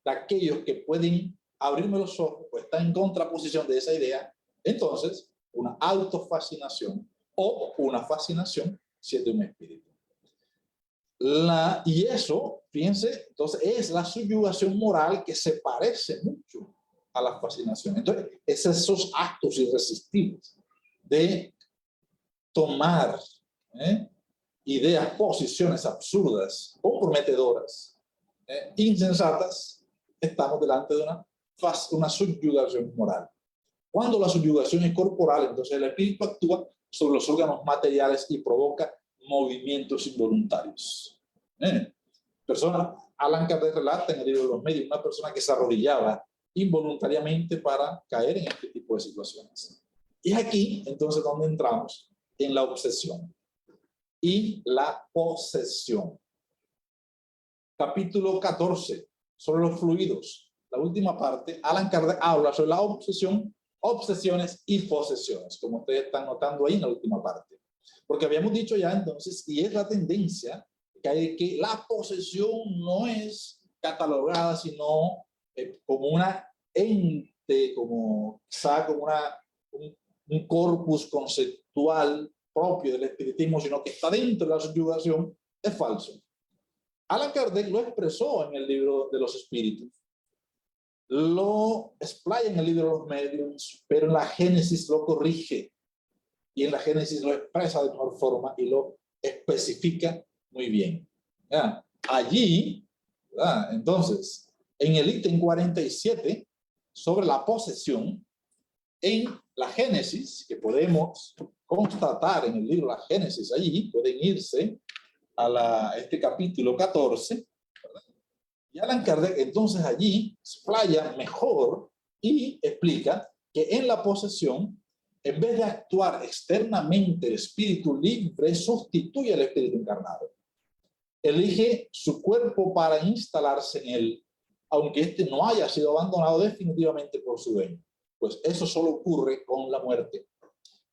de aquellos que pueden abrirme los ojos o están en contraposición de esa idea, entonces una autofascinación o una fascinación si es de un espíritu. Y eso, fíjense, entonces es la subyugación moral que se parece mucho a la fascinación. Entonces, es esos actos irresistibles de tomar ideas, posiciones absurdas, comprometedoras, insensatas, estamos delante de una subyugación moral. Cuando la subyugación es corporal, entonces el espíritu actúa sobre los órganos materiales y provoca movimientos involuntarios. Alan Kardec relata en el libro de los medios una persona que se arrodillaba involuntariamente para caer en este tipo de situaciones. Y aquí, entonces, donde entramos en la obsesión y la posesión. Capítulo 14, sobre los fluidos. La última parte, Alan Kardec habla sobre la obsesión, obsesiones y posesiones, como ustedes están notando ahí en la última parte. Porque habíamos dicho ya entonces, y es la tendencia, que la posesión no es catalogada, sino como una ente, como quizá como un corpus conceptual propio del espiritismo, sino que está dentro de la subyugación, es falso. Alan Kardec lo expresó en el libro de los espíritus, lo explaya en el libro de los medios, pero en la Génesis lo corrige y en la Génesis lo expresa de mejor forma y lo especifica muy bien. ¿Ya? Allí, ¿verdad? Entonces, en el ítem 47 sobre la posesión, en la Génesis, que podemos constatar en el libro de la Génesis, allí pueden irse a este capítulo 14, ¿verdad? Y Alan Kardec entonces allí explaya mejor y explica que en la posesión, en vez de actuar externamente, el espíritu libre sustituye al espíritu encarnado. Elige su cuerpo para instalarse en él, aunque éste no haya sido abandonado definitivamente por su dueño. Pues eso solo ocurre con la muerte.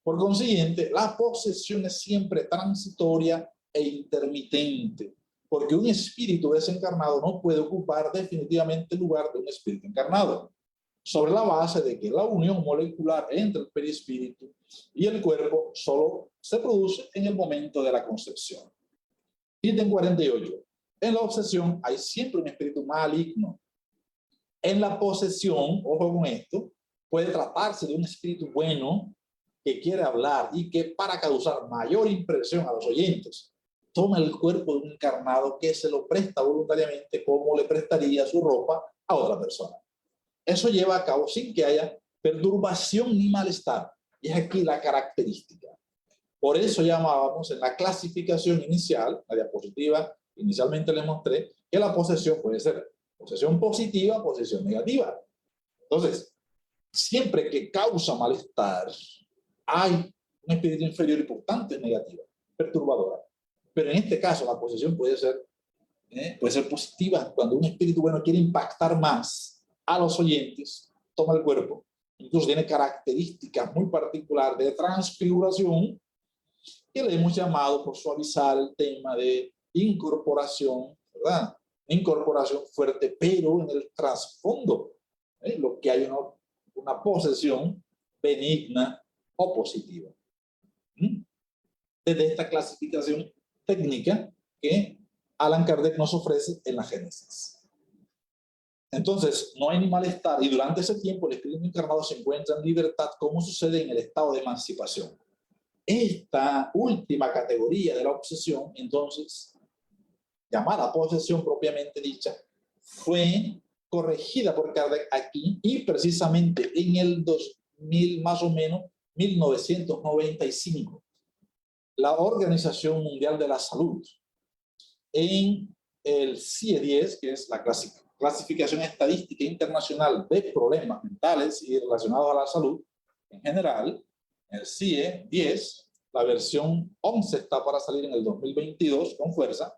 Por consiguiente, la posesión es siempre transitoria e intermitente, porque un espíritu desencarnado no puede ocupar definitivamente el lugar de un espíritu encarnado, sobre la base de que la unión molecular entre el perispíritu y el cuerpo solo se produce en el momento de la concepción. Ítem 48. En la obsesión hay siempre un espíritu maligno. En la posesión, ojo con esto, puede tratarse de un espíritu bueno que quiere hablar y que, para causar mayor impresión a los oyentes, toma el cuerpo de un encarnado que se lo presta voluntariamente, como le prestaría su ropa a otra persona. Eso lleva a cabo sin que haya perturbación ni malestar. Y es aquí la característica. Por eso llamábamos en la clasificación inicial, la diapositiva, inicialmente les mostré que la posesión puede ser posesión positiva, posesión negativa. Entonces, siempre que causa malestar, hay un espíritu inferior y por tanto es negativa, perturbadora. Pero en este caso la posesión puede ser positiva. Cuando un espíritu bueno quiere impactar más a los oyentes, toma el cuerpo. Incluso tiene características muy particulares de transfiguración, que le hemos llamado, por suavizar el tema, de incorporación, ¿verdad? Incorporación fuerte, pero en el trasfondo, lo que hay una posesión benigna o positiva. Desde esta clasificación técnica que Alan Kardec nos ofrece en la Génesis. Entonces, no hay ni malestar, y durante ese tiempo el espíritu encarnado se encuentra en libertad, como sucede en el estado de emancipación. Esta última categoría de la obsesión, entonces, llamada posesión propiamente dicha, fue corregida por Kardec aquí, y precisamente en el 2000, más o menos, 1995, la Organización Mundial de la Salud, en el CIE-10, que es la clasificación estadística internacional de problemas mentales y relacionados a la salud en general, el CIE-10, la versión 11 está para salir en el 2022 con fuerza.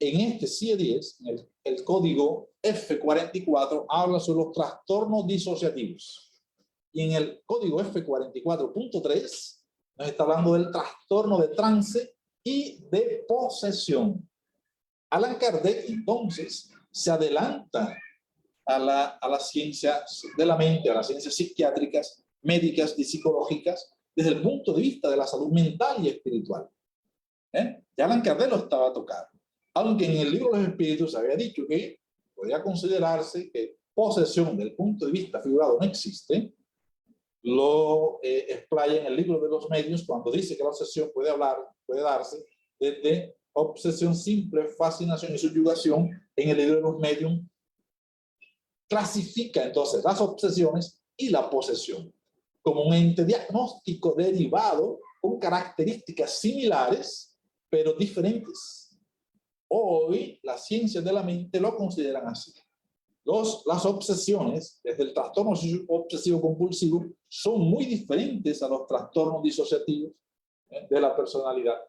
En este CIE-10, el código F44 habla sobre los trastornos disociativos. Y en el código F44.3 nos está hablando del trastorno de trance y de posesión. Alan Kardec, entonces, se adelanta a la ciencia de la mente, a las ciencias psiquiátricas, médicas y psicológicas, desde el punto de vista de la salud mental y espiritual. Ya Allan Kardec lo estaba tocando. Aunque en el libro de los espíritus se había dicho que podría considerarse que posesión del punto de vista figurado no existe, lo explaya en el libro de los medios cuando dice que la obsesión puede darse desde obsesión simple, fascinación y subyugación. En el libro de los medios clasifica entonces las obsesiones y la posesión como un ente diagnóstico derivado con características similares pero diferentes. Hoy las ciencias de la mente lo consideran así. Las obsesiones, desde el trastorno obsesivo compulsivo, son muy diferentes a los trastornos disociativos de la personalidad.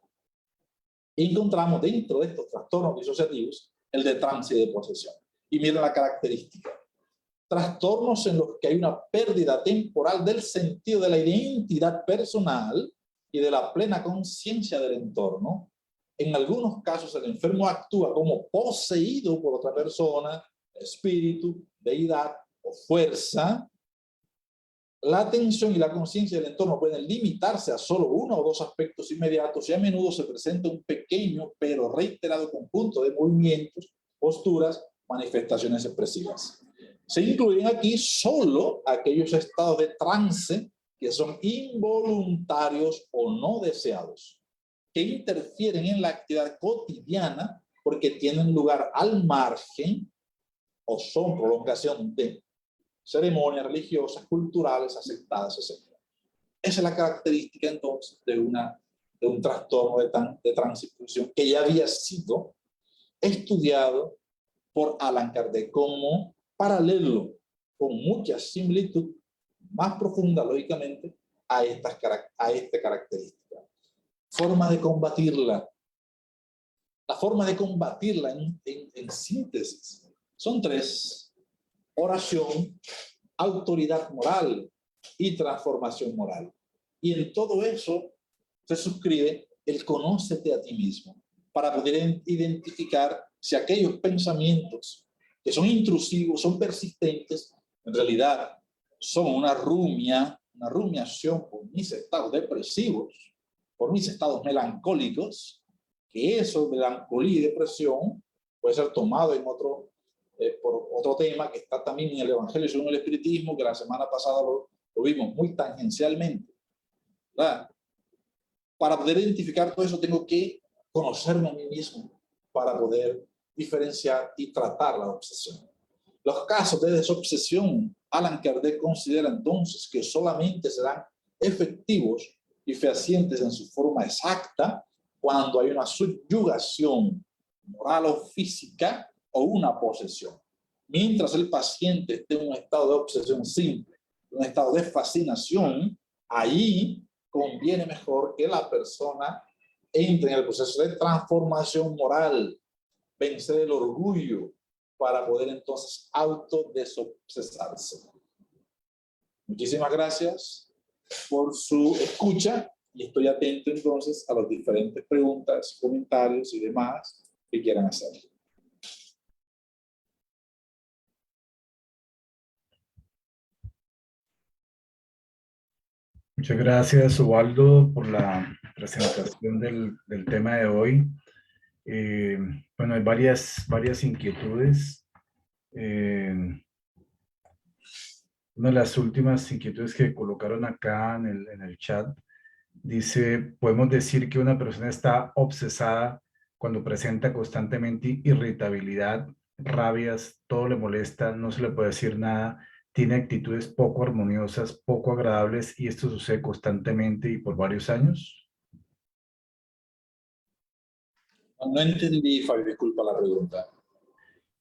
Y encontramos dentro de estos trastornos disociativos el de trance y de posesión. Y miren la característica. Trastornos en los que hay una pérdida temporal del sentido de la identidad personal y de la plena conciencia del entorno. En algunos casos el enfermo actúa como poseído por otra persona, espíritu, deidad o fuerza. La atención y la conciencia del entorno pueden limitarse a solo uno o dos aspectos inmediatos y a menudo se presenta un pequeño pero reiterado conjunto de movimientos, posturas, manifestaciones expresivas. Se incluyen aquí solo aquellos estados de trance que son involuntarios o no deseados, que interfieren en la actividad cotidiana porque tienen lugar al margen o son prolongación de ceremonias religiosas, culturales, aceptadas, etc. Esa es la característica entonces de un trastorno de transición que ya había sido estudiado por Allan Kardec como paralelo, con mucha similitud, más profunda lógicamente, a esta característica. Forma de combatirla. La forma de combatirla en síntesis son tres: oración, autoridad moral y transformación moral. Y en todo eso se suscribe el conócete a ti mismo, para poder identificar si aquellos pensamientos que son intrusivos, son persistentes, en realidad son una rumiación por mis estados depresivos, por mis estados melancólicos, que eso, melancolía y depresión, puede ser tomado en por otro tema que está también en el Evangelio según el Espiritismo, que la semana pasada lo vimos muy tangencialmente, ¿verdad? Para poder identificar todo eso tengo que conocerme a mí mismo para poder diferenciar y tratar la obsesión. Los casos de desobsesión, Allan Kardec considera entonces que solamente serán efectivos y fehacientes en su forma exacta cuando hay una subyugación moral o física o una posesión. Mientras el paciente esté en un estado de obsesión simple, un estado de fascinación, ahí conviene mejor que la persona entre en el proceso de transformación moral, vencer el orgullo para poder entonces autodesobsesarse. Muchísimas gracias por su escucha y estoy atento entonces a las diferentes preguntas, comentarios y demás que quieran hacer. Muchas gracias, Ubaldo, por la presentación del tema de hoy. Bueno, hay varias inquietudes. Una de las últimas inquietudes que colocaron acá en el chat dice: podemos decir que una persona está obsesada cuando presenta constantemente irritabilidad, rabias, todo le molesta, no se le puede decir nada, tiene actitudes poco armoniosas, poco agradables, y esto sucede constantemente y por varios años. No entendí, Fabio, disculpa la pregunta.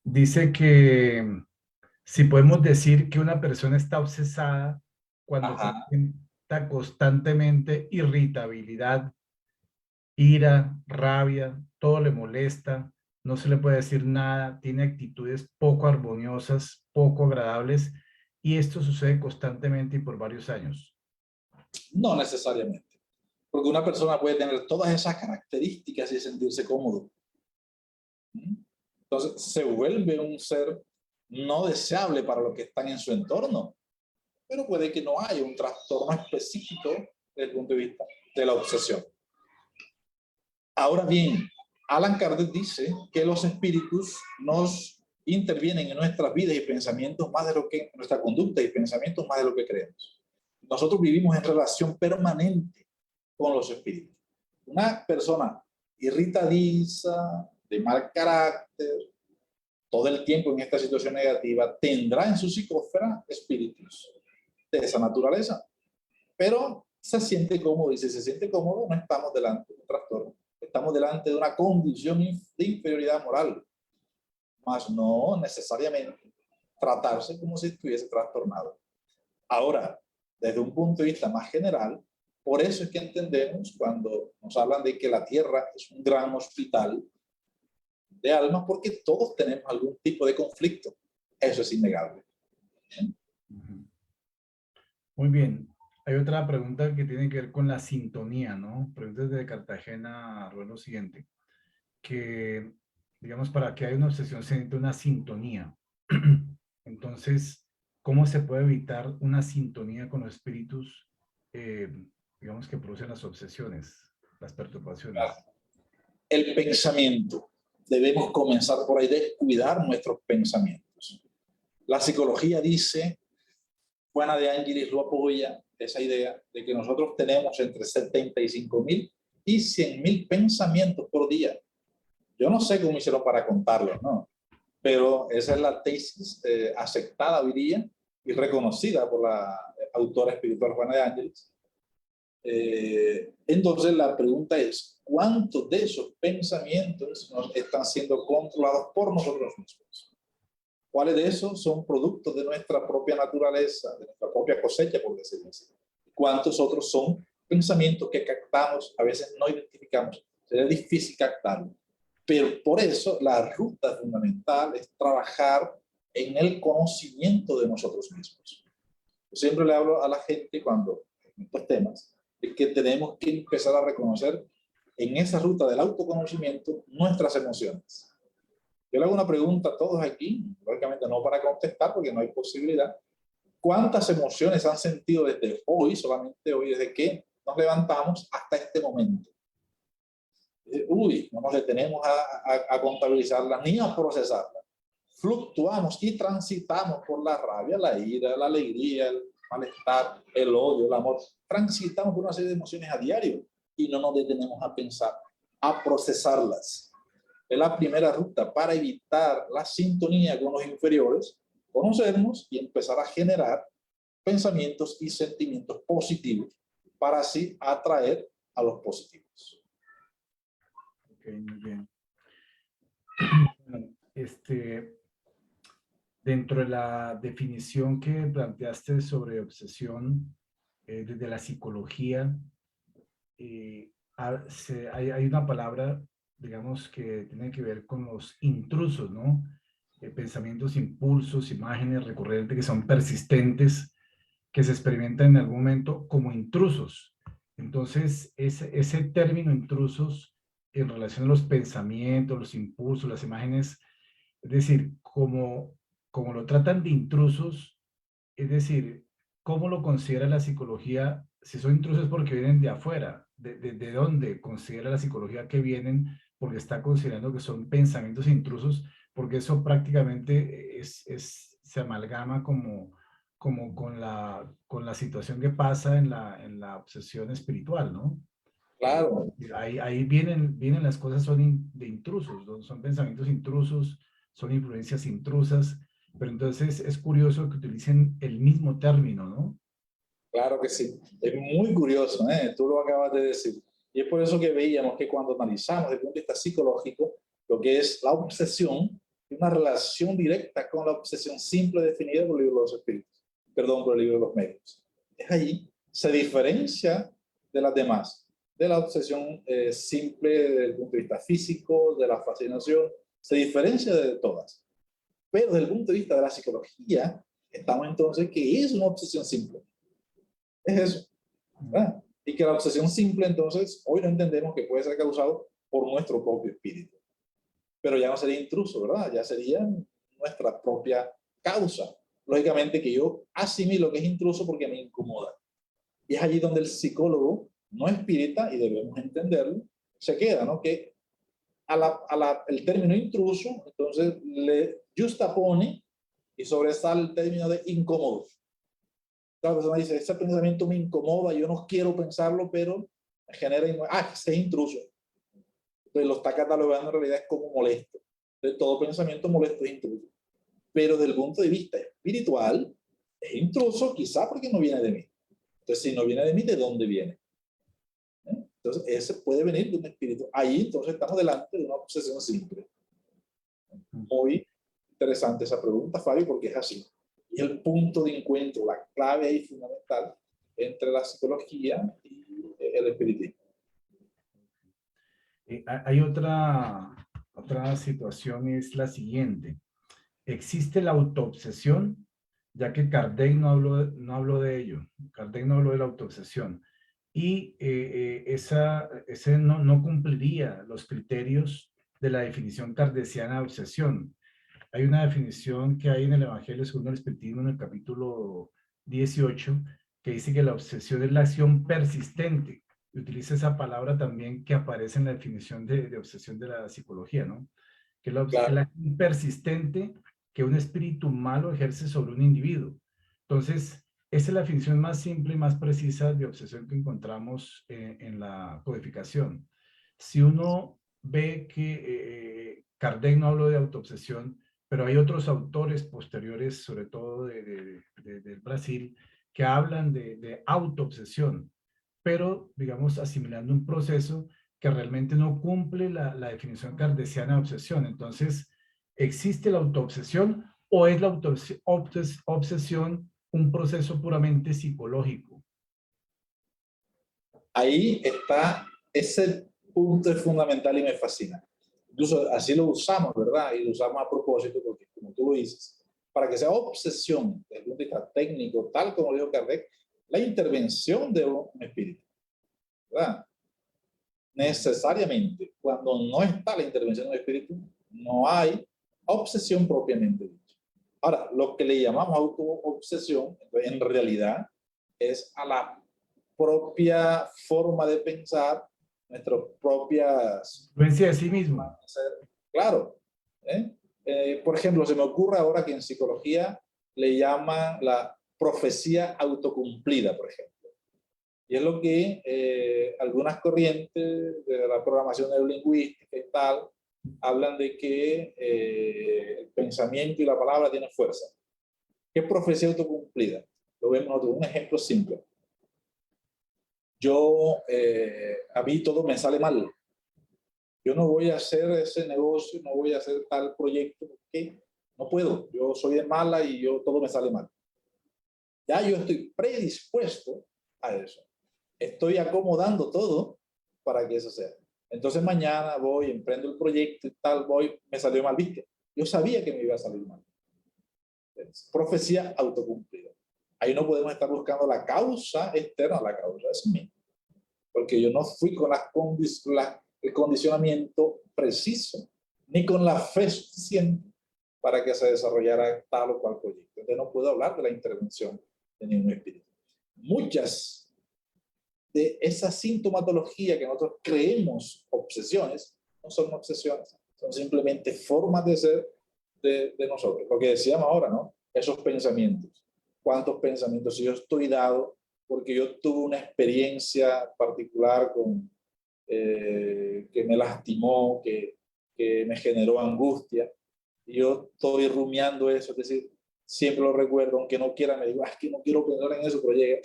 Dice que si podemos decir que una persona está obsesada cuando presenta constantemente irritabilidad, ira, rabia, todo le molesta, no se le puede decir nada, tiene actitudes poco armoniosas, poco agradables, y esto sucede constantemente y por varios años. No necesariamente, porque una persona puede tener todas esas características y sentirse cómodo. Entonces se vuelve un ser no deseable para los que están en su entorno, pero puede que no haya un trastorno específico desde el punto de vista de la obsesión. Ahora bien, Allan Kardec dice que los espíritus nos intervienen en nuestras vidas y pensamientos más de lo que, en nuestra conducta y pensamientos más de lo que creemos. Nosotros vivimos en relación permanente con los espíritus. Una persona irritadiza, de mal carácter, todo el tiempo en esta situación negativa, tendrá en su psicósfera espíritus de esa naturaleza. Pero se siente cómodo, y si se siente cómodo, no estamos delante de un trastorno. Estamos delante de una condición de inferioridad moral, mas no necesariamente tratarse como si estuviese trastornado. Ahora, desde un punto de vista más general, por eso es que entendemos cuando nos hablan de que la Tierra es un gran hospital de almas, porque todos tenemos algún tipo de conflicto. Eso es innegable. Muy bien. Hay otra pregunta que tiene que ver con la sintonía, ¿no? Preguntas de Cartagena, Rubén, lo siguiente, que, digamos, para que haya una obsesión se necesita una sintonía. Entonces, ¿cómo se puede evitar una sintonía con los espíritus, digamos, que producen las obsesiones, las perturbaciones? El pensamiento. Debemos comenzar por ahí, descuidar nuestros pensamientos. La psicología dice, Juana de Ángelis lo apoya, esa idea de que nosotros tenemos entre 75.000 y 100.000 pensamientos por día. Yo no sé cómo hicieron para contarlos, ¿no? Pero esa es la tesis aceptada hoy día y reconocida por la autora espiritual Juana de Ángelis. Entonces la pregunta es, ¿cuántos de esos pensamientos nos están siendo controlados por nosotros mismos? ¿Cuáles de esos son productos de nuestra propia naturaleza, de nuestra propia cosecha, por decirlo así? ¿Cuántos otros son pensamientos que captamos, a veces no identificamos? Sería difícil captarlo. Pero por eso la ruta fundamental es trabajar en el conocimiento de nosotros mismos. Yo siempre le hablo a la gente cuando en estos temas es que tenemos que empezar a reconocer en esa ruta del autoconocimiento nuestras emociones. Yo le hago una pregunta a todos aquí, lógicamente no para contestar porque no hay posibilidad. ¿Cuántas emociones han sentido desde hoy, solamente hoy, desde que nos levantamos hasta este momento? Uy, no nos detenemos a contabilizarlas ni a procesarlas. Fluctuamos y transitamos por la rabia, la ira, la alegría, el malestar, el odio, el amor. Transitamos por una serie de emociones a diario y no nos detenemos a pensar, a procesarlas. Es la primera ruta para evitar la sintonía con los inferiores, conocernos y empezar a generar pensamientos y sentimientos positivos para así atraer a los positivos. Ok, muy bien. Bueno, dentro de la definición que planteaste sobre obsesión, desde la psicología, hay una palabra, digamos, que tiene que ver con los intrusos, ¿no? Pensamientos, impulsos, imágenes recurrentes que son persistentes, que se experimentan en algún momento como intrusos. Entonces, ese término intrusos en relación a los pensamientos, los impulsos, las imágenes, es decir, como lo tratan de intrusos, es decir, ¿cómo lo considera la psicología? Si son intrusos porque vienen de afuera, ¿de dónde considera la psicología que vienen? Porque está considerando que son pensamientos intrusos, porque eso prácticamente se amalgama como con la situación que pasa en la obsesión espiritual, ¿no? Claro. Ahí vienen las cosas de intrusos, ¿no? Son pensamientos intrusos, son influencias intrusas, pero entonces es curioso que utilicen el mismo término, ¿no? Claro que sí. Es muy curioso, ¿eh? Tú lo acabas de decir. Y es por eso que veíamos que cuando analizamos desde el punto de vista psicológico lo que es la obsesión, hay una relación directa con la obsesión simple definida por el libro de los espíritus, perdón, por el libro de los medios. Es allí, se diferencia de las demás, de la obsesión simple desde el punto de vista físico, de la fascinación, se diferencia de todas. Pero desde el punto de vista de la psicología, estamos entonces que es una obsesión simple. Es eso, ¿verdad? Y que la obsesión simple, entonces, hoy no entendemos que puede ser causado por nuestro propio espíritu. Pero ya no sería intruso, ¿verdad? Ya sería nuestra propia causa. Lógicamente que yo asimilo que es intruso porque me incomoda. Y es allí donde el psicólogo no espírita, y debemos entenderlo, se queda, ¿no? Que el término intruso, entonces le justapone y sobresale el término de incómodo. La persona dice, ese pensamiento me incomoda, yo no quiero pensarlo, pero me genera, ese es intruso. Entonces lo está catalogando en realidad es como molesto. Entonces todo pensamiento molesto es intruso. Pero desde el punto de vista espiritual, es intruso quizá porque no viene de mí. Entonces si no viene de mí, ¿de dónde viene? Entonces ese puede venir de un espíritu. Ahí entonces estamos delante de una obsesión simple. Muy interesante esa pregunta, Fabio, porque es así. Y el punto de encuentro, la clave ahí fundamental entre la psicología y el espiritismo. Hay otra situación, es la siguiente. Existe la autoobsesión, ya que Kardec no habló de ello. Kardec no habló de la autoobsesión. Y ese no cumpliría los criterios de la definición kardeciana de obsesión. Hay una definición que hay en el Evangelio según el Espiritismo en el capítulo 18 que dice que la obsesión es la acción persistente. Y utiliza esa palabra también que aparece en la definición de obsesión de la psicología, ¿no? Que es la Claro. acción persistente que un espíritu malo ejerce sobre un individuo. Entonces, esa es la definición más simple y más precisa de obsesión que encontramos en la codificación. Si uno ve que Kardec no habló de autoobsesión, pero hay otros autores posteriores, sobre todo del Brasil, que hablan de autoobsesión, pero, digamos, asimilando un proceso que realmente no cumple la definición kardeciana de obsesión. Entonces, ¿existe la autoobsesión o es la obsesión un proceso puramente psicológico? Ahí está, ese punto es fundamental y me fascina. Incluso así lo usamos, ¿verdad? Y lo usamos a propósito porque, como tú lo dices, para que sea obsesión desde el punto de vista técnico, tal como dijo Kardec, la intervención de un espíritu, ¿verdad? Necesariamente, cuando no está la intervención de un espíritu, no hay obsesión propiamente dicha. Ahora, lo que le llamamos autoobsesión, en realidad, es a la propia forma de pensar, nuestras propias... Influencia de sí mismo. Claro. Por ejemplo, se me ocurre ahora que en psicología le llaman la profecía autocumplida, por ejemplo. Y es lo que algunas corrientes de la programación neurolingüística y tal hablan de que el pensamiento y la palabra tienen fuerza. ¿Qué es profecía autocumplida? Lo vemos nosotros. Un ejemplo simple. A mí todo me sale mal. Yo no voy a hacer ese negocio, no voy a hacer tal proyecto, porque no puedo. Yo soy de mala y todo me sale mal. Ya yo estoy predispuesto a eso. Estoy acomodando todo para que eso sea. Entonces mañana voy, emprendo el proyecto y tal, me salió mal, ¿viste? Yo sabía que me iba a salir mal. Es profecía autocumplida. Ahí no podemos estar buscando la causa externa, la causa es mía. Porque yo no fui con el condicionamiento preciso, ni con la fe suficiente para que se desarrollara tal o cual proyecto. Entonces no puedo hablar de la intervención de ningún espíritu. Muchas de esa sintomatología que nosotros creemos obsesiones, no son obsesiones, son simplemente formas de ser de nosotros. Lo que decíamos ahora, ¿no? Esos pensamientos. ¿Cuántos pensamientos? Si yo estoy dado porque yo tuve una experiencia particular que me lastimó, que me generó angustia, y yo estoy rumiando eso, es decir, siempre lo recuerdo, aunque no quiera, me digo, es que no quiero pensar en eso, pero llega.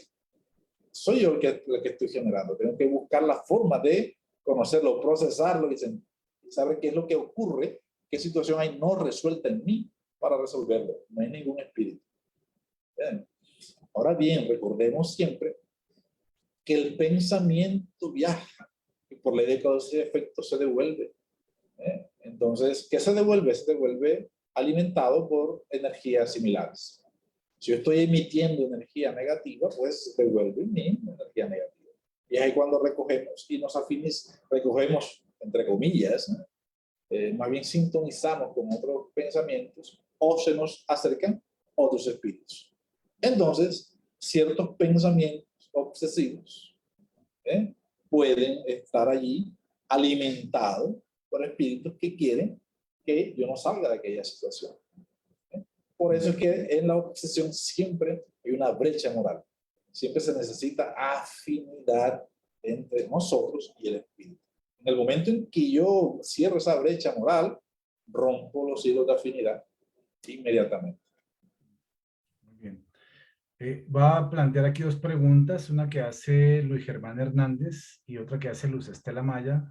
Soy yo el que estoy generando. Tengo que buscar la forma de conocerlo, procesarlo y saber qué es lo que ocurre, qué situación hay no resuelta en mí para resolverlo. No hay ningún espíritu. Bien. Ahora bien, recordemos siempre que el pensamiento viaja y por ley de causa y efecto se devuelve. Entonces, ¿qué se devuelve? Se devuelve alimentado por energías similares. Si yo estoy emitiendo energía negativa, pues devuelve mi energía negativa. Y es ahí cuando recogemos y recogemos, entre comillas, ¿no? Más bien sintonizamos con otros pensamientos o se nos acercan otros espíritus. Entonces, ciertos pensamientos obsesivos pueden estar allí alimentados por espíritus que quieren que yo no salga de aquella situación. Por eso es que en la obsesión siempre hay una brecha moral. Siempre se necesita afinidad entre nosotros y el espíritu. En el momento en que yo cierro esa brecha moral, rompo los hilos de afinidad inmediatamente. Muy bien. Va a plantear aquí dos preguntas, una que hace Luis Germán Hernández y otra que hace Luz Estela Maya.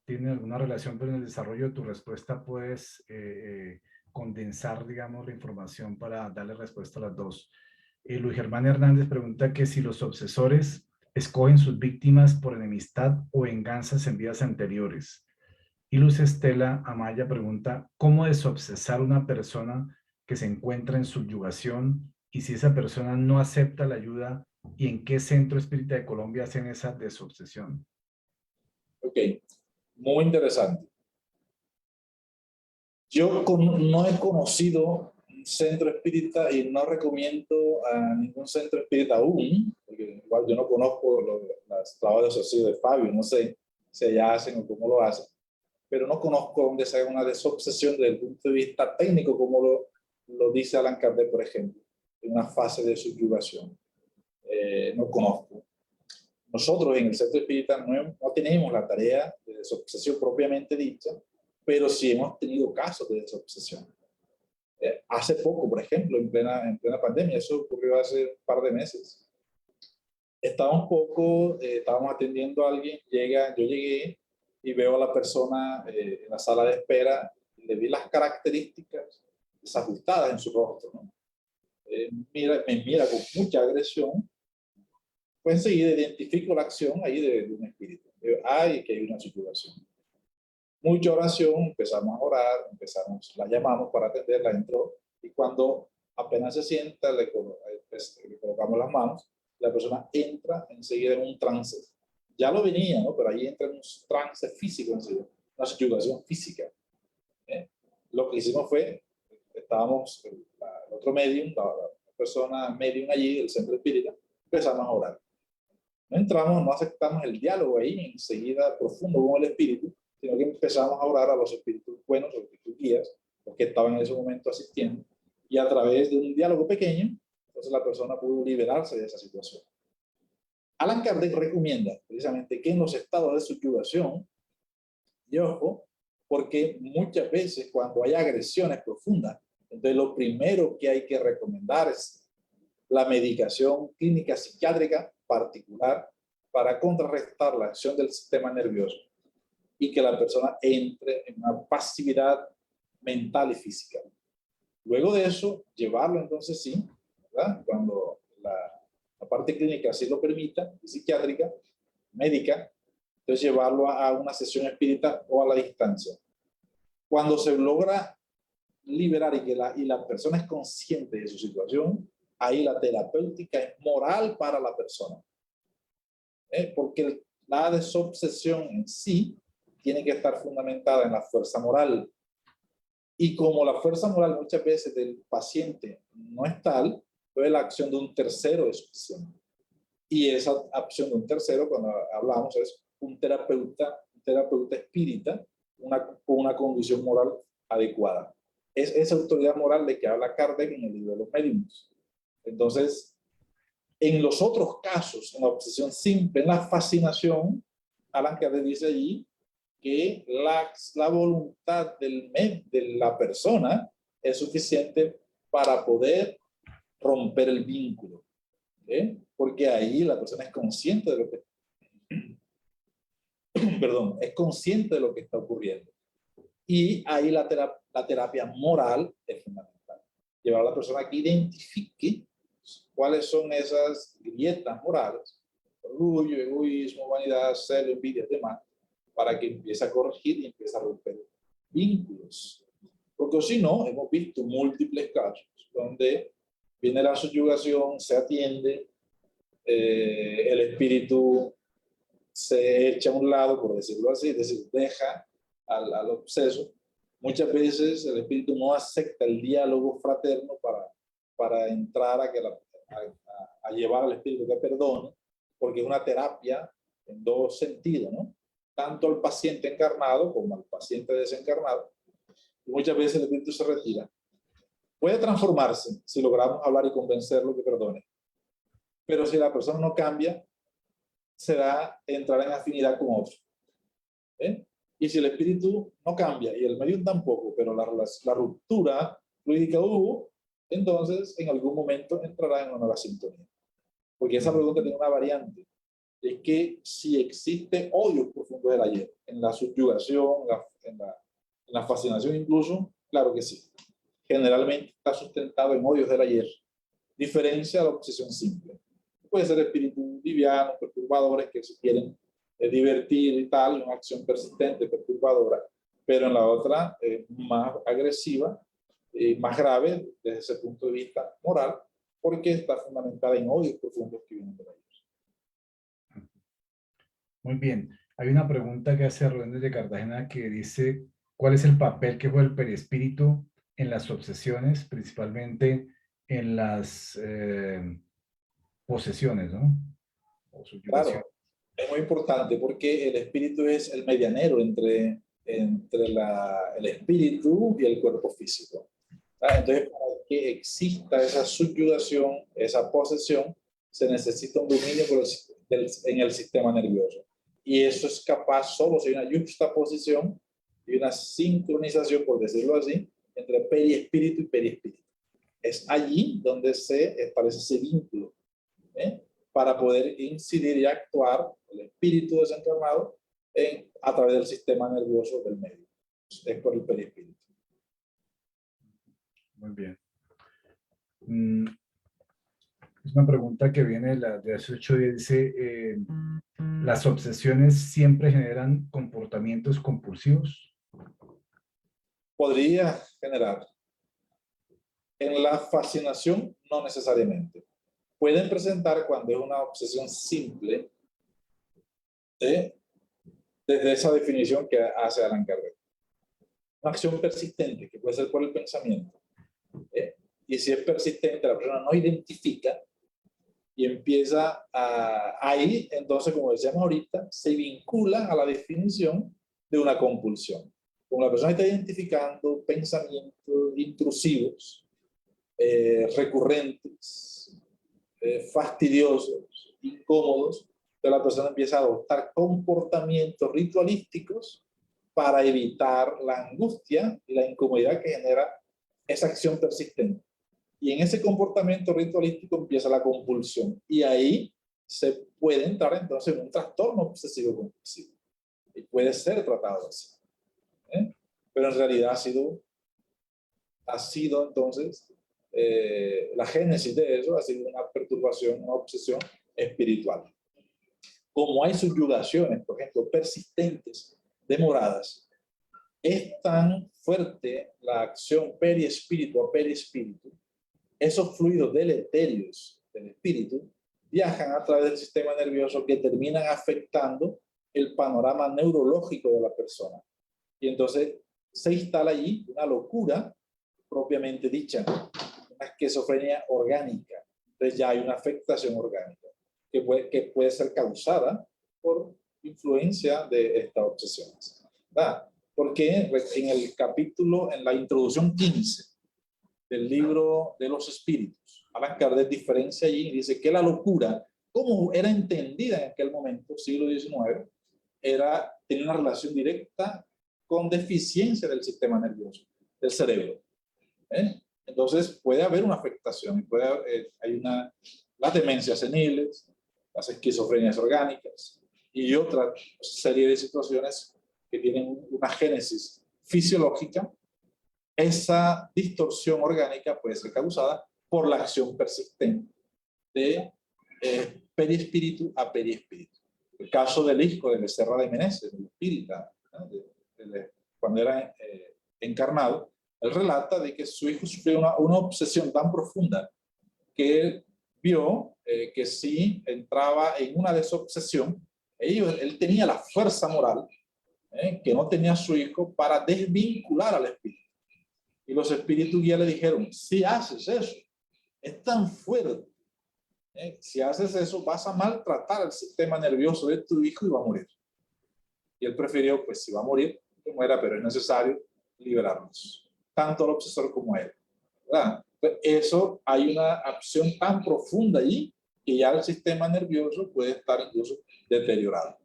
¿Tiene alguna relación con el desarrollo de tu respuesta? Puedes condensar, digamos, la información para darle respuesta a las dos. Luis Germán Hernández pregunta que si los obsesores escogen sus víctimas por enemistad o venganzas en vidas anteriores. Y Luz Estela Amaya pregunta, ¿cómo desobsesar una persona que se encuentra en subyugación y si esa persona no acepta la ayuda y en qué centro espírita de Colombia hacen esa desobsesión? Ok, muy interesante. Yo no he conocido un centro espírita y no recomiendo a ningún centro espírita aún, porque igual yo no conozco los trabajos así de Fabio, no sé si allá hacen o cómo lo hacen, pero no conozco dónde se haga una desobsesión desde el punto de vista técnico, como lo dice Allan Kardec, por ejemplo, en una fase de subyugación. No conozco. Nosotros en el centro espírita no tenemos la tarea de desobsesión propiamente dicha, pero sí hemos tenido casos de desobsesión. Hace poco, por ejemplo, en plena pandemia, eso ocurrió hace un par de meses. Estábamos atendiendo a alguien, yo llegué y veo a la persona en la sala de espera, le vi las características desajustadas en su rostro, ¿no? Me mira con mucha agresión, pues enseguida identifico la acción ahí de un espíritu. Que hay una subyugación. Mucha oración, empezamos a orar, la llamamos para atenderla, entró, y cuando apenas se sienta, le colocamos las manos, la persona entra enseguida en un trance. Ya lo venía, ¿no? Pero ahí entra en un trance físico enseguida, una subyugación física. Lo que hicimos fue, estábamos, el otro medium, la persona medium allí, el centro espírita, empezamos a orar. No entramos, no aceptamos el diálogo ahí enseguida profundo con el espíritu, sino que empezamos a orar a los espíritus buenos, los espíritus guías, los que estaban en ese momento asistiendo, y a través de un diálogo pequeño, entonces la persona pudo liberarse de esa situación. Allan Kardec recomienda precisamente que en los estados de subyugación, y ojo, porque muchas veces cuando hay agresiones profundas, entonces lo primero que hay que recomendar es la medicación clínica psiquiátrica particular para contrarrestar la acción del sistema nervioso y que la persona entre en una pasividad mental y física. Luego de eso, llevarlo entonces sí, ¿verdad? Cuando la parte clínica sí lo permita, psiquiátrica, médica, entonces llevarlo a una sesión espírita o a la distancia. Cuando se logra liberar y la persona es consciente de su situación, ahí la terapéutica es moral para la persona. Porque la desobsesión en sí tiene que estar fundamentada en la fuerza moral. Y como la fuerza moral muchas veces del paciente no es tal, entonces la acción de un tercero es suficiente. Y esa acción de un tercero, cuando hablamos, es un terapeuta espírita con una condición moral adecuada. Es esa autoridad moral de que habla Kardec en el libro de los médiums. Entonces, en los otros casos, en la obsesión simple, en la fascinación, Allan Kardec dice allí que la voluntad de la persona es suficiente para poder romper el vínculo. Porque ahí la persona es consciente de lo que es consciente de lo que está ocurriendo. Y ahí la terapia moral es fundamental. Llevar a la persona a que identifique cuáles son esas grietas morales, orgullo, egoísmo, vanidad, celo, envidia, demás, para que empiece a corregir y empiece a romper vínculos. Porque si no, hemos visto múltiples casos donde viene la subyugación, se atiende, el espíritu se echa a un lado, por decirlo así, es decir, deja al obseso. Muchas veces el espíritu no acepta el diálogo fraterno para entrar a llevar al espíritu que perdone, porque es una terapia en dos sentidos, ¿no? Tanto al paciente encarnado como al paciente desencarnado. Y muchas veces el espíritu se retira. Puede transformarse si logramos hablar y convencerlo que perdone. Pero si la persona no cambia, entrará en afinidad con otro. ¿Eh? Y si el espíritu no cambia y el medium tampoco, pero la ruptura fluídica hubo, entonces en algún momento entrará en una nueva sintonía. Porque esa pregunta tiene una variante. Es que si existe odio profundo del ayer, en la subyugación, en la fascinación incluso, claro que sí. Generalmente está sustentado en odios del ayer. Diferencia a la obsesión simple. Puede ser espíritus livianos, perturbadores, que se quieren divertir y tal, una acción persistente, perturbadora, pero en la otra más agresiva, más grave desde ese punto de vista moral, porque está fundamentada en odios profundos que vienen del ayer. Muy bien. Hay una pregunta que hace Rubén de Cartagena que dice, ¿cuál es el papel que juega el perispíritu en las obsesiones, principalmente en las posesiones, ¿no? O subyugación. Claro, es muy importante porque el espíritu es el medianero entre el espíritu y el cuerpo físico. Entonces, para que exista esa subyugación, esa posesión, se necesita un dominio en el sistema nervioso. Y eso es capaz solo si hay una juxtaposición y una sincronización, por decirlo así, entre periespíritu y perispíritu. Es allí donde se establece ese vínculo, para poder incidir y actuar el espíritu desencarnado a través del sistema nervioso del medio. Es por el perispíritu. Muy bien. Es una pregunta que viene de hace 8 días. Dice, ¿las obsesiones siempre generan comportamientos compulsivos? Podría generar. En la fascinación, no necesariamente. Pueden presentar cuando es una obsesión simple, desde esa definición que hace Allan Kardec. Una acción persistente, que puede ser por el pensamiento. Y si es persistente, la persona no identifica y empieza ahí, entonces, como decíamos ahorita, se vincula a la definición de una compulsión. Como la persona está identificando pensamientos intrusivos, recurrentes, fastidiosos, incómodos, entonces la persona empieza a adoptar comportamientos ritualísticos para evitar la angustia y la incomodidad que genera esa acción persistente. Y en ese comportamiento ritualístico empieza la compulsión. Y ahí se puede entrar entonces en un trastorno obsesivo compulsivo. Y puede ser tratado así. Pero en realidad ha sido entonces, la génesis de eso ha sido una perturbación, una obsesión espiritual. Como hay subyugaciones, por ejemplo, persistentes, demoradas, es tan fuerte la acción periespíritu a periespíritu, esos fluidos deleterios del espíritu viajan a través del sistema nervioso que terminan afectando el panorama neurológico de la persona. Y entonces se instala allí una locura propiamente dicha, una esquizofrenia orgánica. Entonces ya hay una afectación orgánica que puede ser causada por influencia de estas obsesiones. ¿Verdad? Porque en el capítulo, en la introducción 15 del libro de los espíritus, Allan Kardec diferencia allí y dice que la locura, como era entendida en aquel momento, siglo XIX, tenía una relación directa con deficiencia del sistema nervioso, del cerebro. Entonces puede haber una afectación, hay las demencias seniles, las esquizofrenias orgánicas y otra serie de situaciones que tienen una génesis fisiológica. Esa distorsión orgánica puede ser causada por la acción persistente de periespíritu a periespíritu. El caso del hijo de Becerra de Meneses, el espírita, ¿no? Cuando era encarnado, él relata de que su hijo sufrió una obsesión tan profunda que él vio que si entraba en una desobsesión, él tenía la fuerza moral que no tenía su hijo para desvincular al espíritu. Y los espíritus guías le dijeron, si haces eso, es tan fuerte Si haces eso, vas a maltratar el sistema nervioso de tu hijo y va a morir. Y él prefirió, pues si va a morir, que muera, pero es necesario liberarnos, tanto al obsesor como a él, ¿verdad? Pues eso, hay una acción tan profunda allí que ya el sistema nervioso puede estar incluso deteriorado.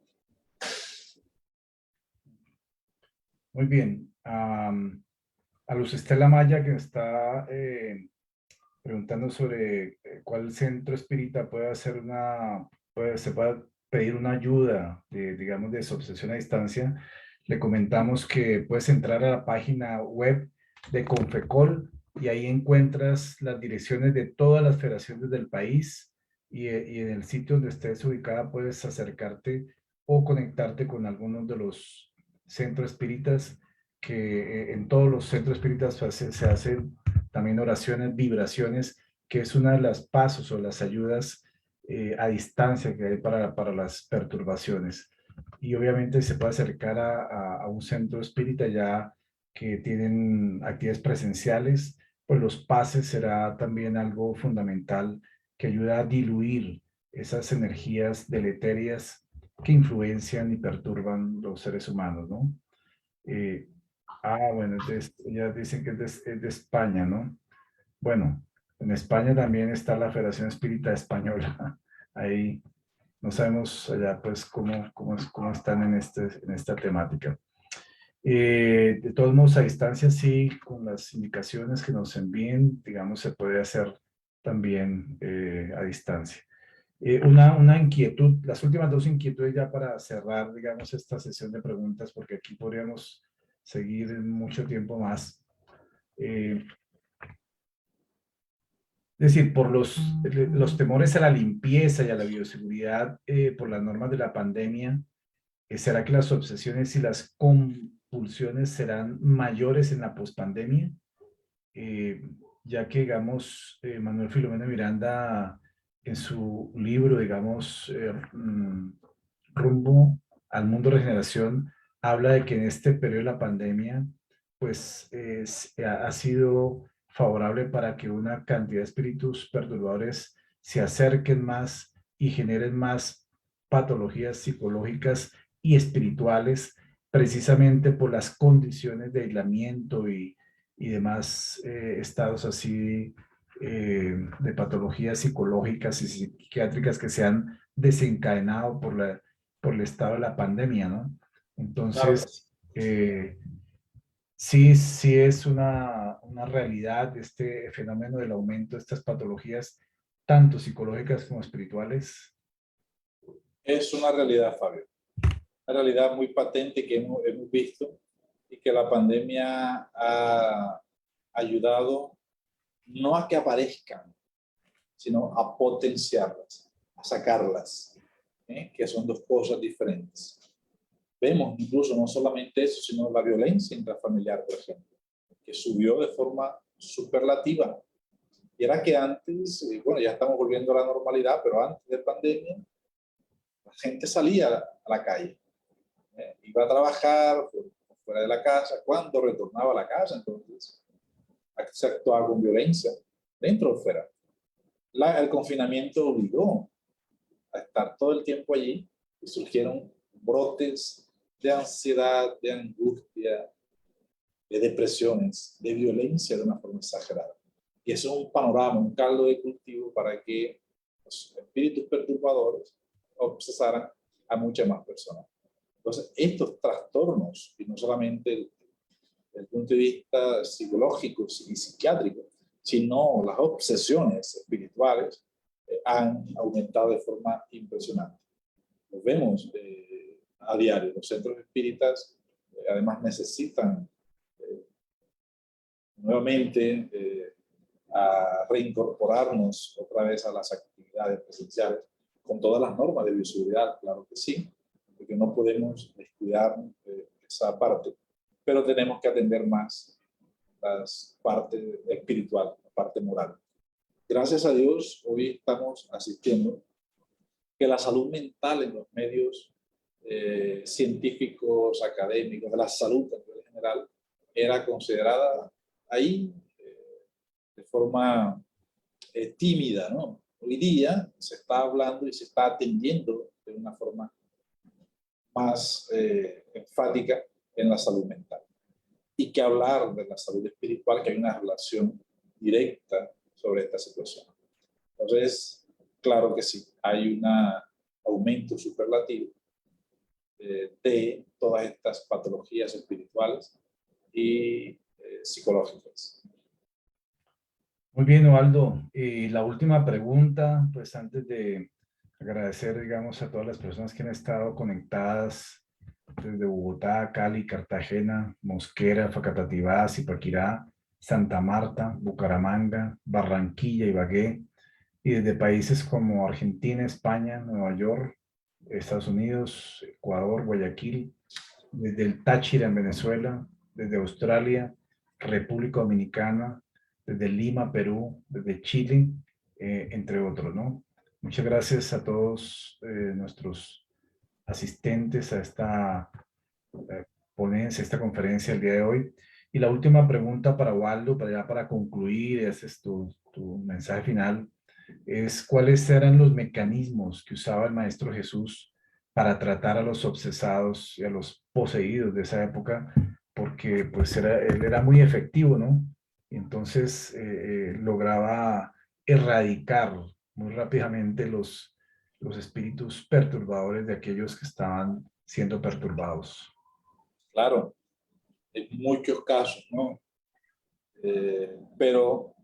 Muy bien. A Luz Estela Maya, que está preguntando sobre cuál centro espírita puede hacer se puede pedir una ayuda, digamos, de desobsesión a distancia. Le comentamos que puedes entrar a la página web de Confecol y ahí encuentras las direcciones de todas las federaciones del país y en el sitio donde estés ubicada puedes acercarte o conectarte con algunos de los centros espíritas que en todos los centros espíritas se hacen también oraciones, vibraciones, que es una de las pasos o las ayudas a distancia que hay para las perturbaciones. Y obviamente se puede acercar a un centro espírita ya que tienen actividades presenciales, pues los pases será también algo fundamental que ayuda a diluir esas energías deleterias que influencian y perturban los seres humanos, ¿no? Bueno, entonces ya dicen que es de España, ¿no? Bueno, en España también está la Federación Espírita Española. Ahí no sabemos allá pues cómo están en esta temática. De todos modos, a distancia sí, con las indicaciones que nos envíen, digamos, se puede hacer también a distancia. Una inquietud, las últimas dos inquietudes ya para cerrar, digamos, esta sesión de preguntas, porque aquí podríamos seguir mucho tiempo más. Es decir, por los temores a la limpieza y a la bioseguridad, por las normas de la pandemia, ¿será que las obsesiones y las compulsiones serán mayores en la pospandemia? Ya que, digamos, Manuel Filomeno Miranda, en su libro, digamos, Rumbo al Mundo de Regeneración, habla de que en este periodo de la pandemia, pues ha sido favorable para que una cantidad de espíritus perturbadores se acerquen más y generen más patologías psicológicas y espirituales, precisamente por las condiciones de aislamiento y demás estados así de patologías psicológicas y psiquiátricas que se han desencadenado por el estado de la pandemia, ¿no? Claro que Entonces, sí. sí es una realidad este fenómeno del aumento de estas patologías, tanto psicológicas como espirituales. Es una realidad, Fabio. Una realidad muy patente que hemos visto y que la pandemia ha ayudado no a que aparezcan, sino a potenciarlas, a sacarlas, que son dos cosas diferentes. Vemos incluso no solamente eso, sino la violencia intrafamiliar, por ejemplo, que subió de forma superlativa. Y era que antes, bueno, ya estamos volviendo a la normalidad, pero antes de pandemia, la gente salía a la calle, iba a trabajar fuera de la casa. Cuando retornaba a la casa, entonces se actuaba con violencia, dentro o fuera. El confinamiento obligó a estar todo el tiempo allí y surgieron brotes de ansiedad, de angustia, de depresiones, de violencia de una forma exagerada. Y eso es un panorama, un caldo de cultivo para que los espíritus perturbadores obsesaran a muchas más personas. Entonces, estos trastornos, y no solamente desde el punto de vista psicológico y psiquiátrico, sino las obsesiones espirituales, han aumentado de forma impresionante. Lo vemos a diario. Los centros espíritas además necesitan nuevamente a reincorporarnos otra vez a las actividades presenciales con todas las normas de bioseguridad, claro que sí, porque no podemos descuidar esa parte, pero tenemos que atender más la parte espiritual, la parte moral. Gracias a Dios, hoy estamos asistiendo que la salud mental en los medios científicos, académicos, de la salud a nivel general, era considerada ahí de forma tímida, ¿no? Hoy día se está hablando y se está atendiendo de una forma más enfática en la salud mental. Y que hablar de la salud espiritual, que hay una relación directa sobre esta situación. Entonces, claro que sí, hay un aumento superlativo de todas estas patologías espirituales y psicológicas. Muy bien, Osvaldo. Y la última pregunta, pues antes de agradecer, digamos, a todas las personas que han estado conectadas desde Bogotá, Cali, Cartagena, Mosquera, Facatativá, Zipaquirá, Santa Marta, Bucaramanga, Barranquilla, Ibagué, y desde países como Argentina, España, Nueva York, Estados Unidos, Ecuador, Guayaquil, desde el Táchira en Venezuela, desde Australia, República Dominicana, desde Lima, Perú, desde Chile, entre otros, ¿no? Muchas gracias a todos nuestros asistentes a esta ponencia, esta conferencia el día de hoy. Y la última pregunta para Waldo, para concluir, ese es tu mensaje final, es cuáles eran los mecanismos que usaba el Maestro Jesús para tratar a los obsesados y a los poseídos de esa época, porque pues él era muy efectivo, ¿no? Y entonces lograba erradicar muy rápidamente los espíritus perturbadores de aquellos que estaban siendo perturbados. Claro, en muchos casos, ¿no? Pero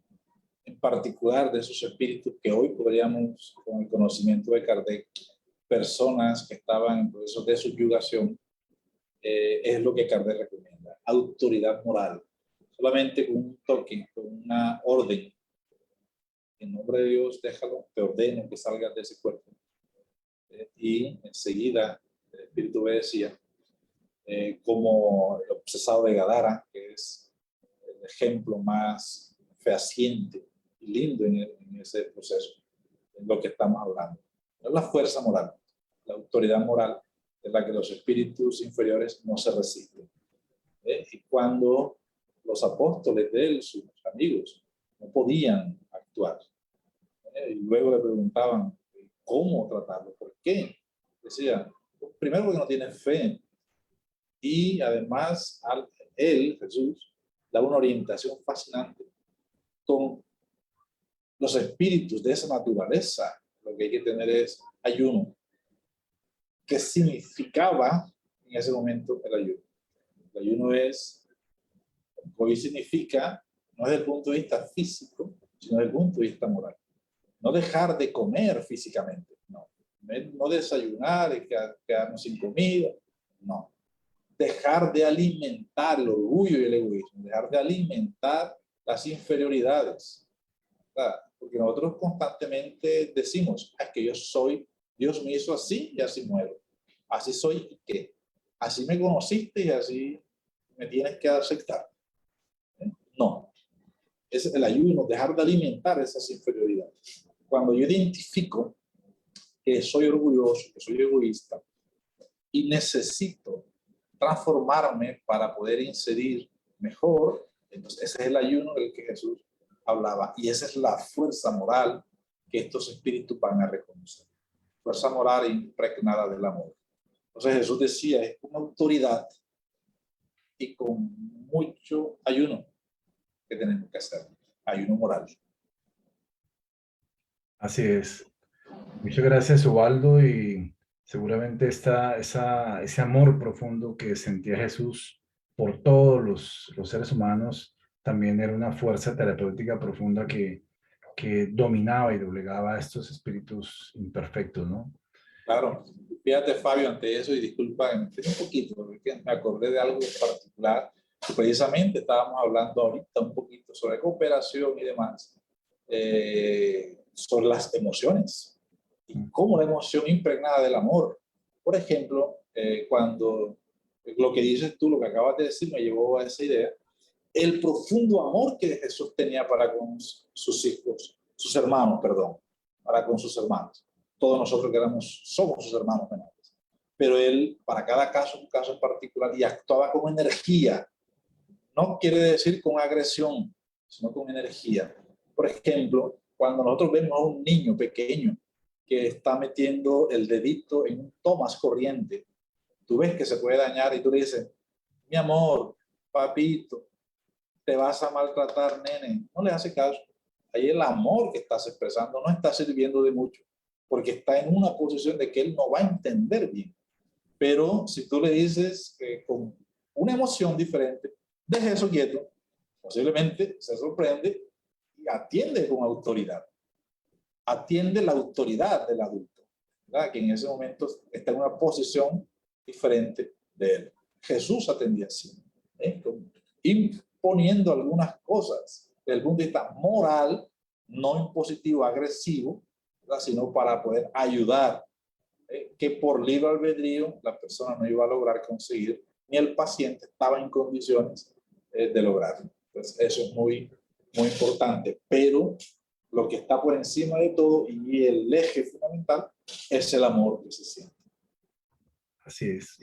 en particular de esos espíritus que hoy podríamos, con el conocimiento de Kardec, personas que estaban en proceso de subyugación, es lo que Kardec recomienda: autoridad moral. Solamente con un toque, con una orden, en nombre de Dios, déjalo, te ordeno que salgas de ese cuerpo. Y enseguida el espíritu obedecía, como el obsesado de Gadara, que es el ejemplo más fehaciente y lindo en ese proceso, en lo que estamos hablando. Es la fuerza moral, la autoridad moral de la que los espíritus inferiores no se resisten. Y cuando los apóstoles de él, sus amigos, no podían actuar, y luego le preguntaban cómo tratarlo, por qué, decía, primero porque no tienen fe, y además él, Jesús, da una orientación fascinante con los espíritus de esa naturaleza. Lo que hay que tener es ayuno. ¿Qué significaba en ese momento el ayuno? El ayuno es, hoy significa, no desde el punto de vista físico, sino desde el punto de vista moral. No dejar de comer físicamente, no. No desayunar y quedarnos sin comida, no. Dejar de alimentar el orgullo y el egoísmo, dejar de alimentar las inferioridades, ¿verdad? Porque nosotros constantemente decimos, es que yo soy, Dios me hizo así y así muero. Así soy y qué. Así me conociste y así me tienes que aceptar. No. Es el ayuno, dejar de alimentar esas inferioridades. Cuando yo identifico que soy orgulloso, que soy egoísta y necesito transformarme para poder incidir mejor, entonces ese es el ayuno del que Jesús hablaba, y esa es la fuerza moral que estos espíritus van a reconocer. Fuerza moral impregnada del amor. Entonces Jesús decía, es con autoridad y con mucho ayuno que tenemos que hacer, ayuno moral. Así es. Muchas gracias, Ubaldo, y seguramente ese amor profundo que sentía Jesús por todos los seres humanos también era una fuerza terapéutica profunda que dominaba y doblegaba a estos espíritus imperfectos, ¿no? Claro, fíjate, Fabio, ante eso, y disculpa, me metí un poquito, porque me acordé de algo particular. Precisamente estábamos hablando ahorita un poquito sobre cooperación y demás, sobre las emociones y cómo la emoción impregnada del amor. Por ejemplo, cuando lo que dices tú, lo que acabas de decir, me llevó a esa idea, el profundo amor que Jesús tenía para con sus hijos, sus hermanos, perdón, para con sus hermanos. Todos nosotros que somos sus hermanos menores. Pero él, para cada caso, un caso en particular, y actuaba con energía. No quiere decir con agresión, sino con energía. Por ejemplo, cuando nosotros vemos a un niño pequeño que está metiendo el dedito en un Tomás corriente, tú ves que se puede dañar y tú le dices, mi amor, papito, te vas a maltratar, nene. No le hace caso. Ahí el amor que estás expresando no está sirviendo de mucho, porque está en una posición de que él no va a entender bien. Pero si tú le dices con una emoción diferente, deje eso quieto, posiblemente se sorprende y atiende con autoridad. Atiende la autoridad del adulto, ¿verdad? Que en ese momento está en una posición diferente de él. Jesús atendía así, imponiendo algunas cosas desde el punto de vista moral, no impositivo, agresivo, ¿verdad? Sino para poder ayudar, que por libre albedrío la persona no iba a lograr conseguir, ni el paciente estaba en condiciones de lograrlo. Entonces, eso es muy, muy importante, pero lo que está por encima de todo y el eje fundamental es el amor que se siente. Así es.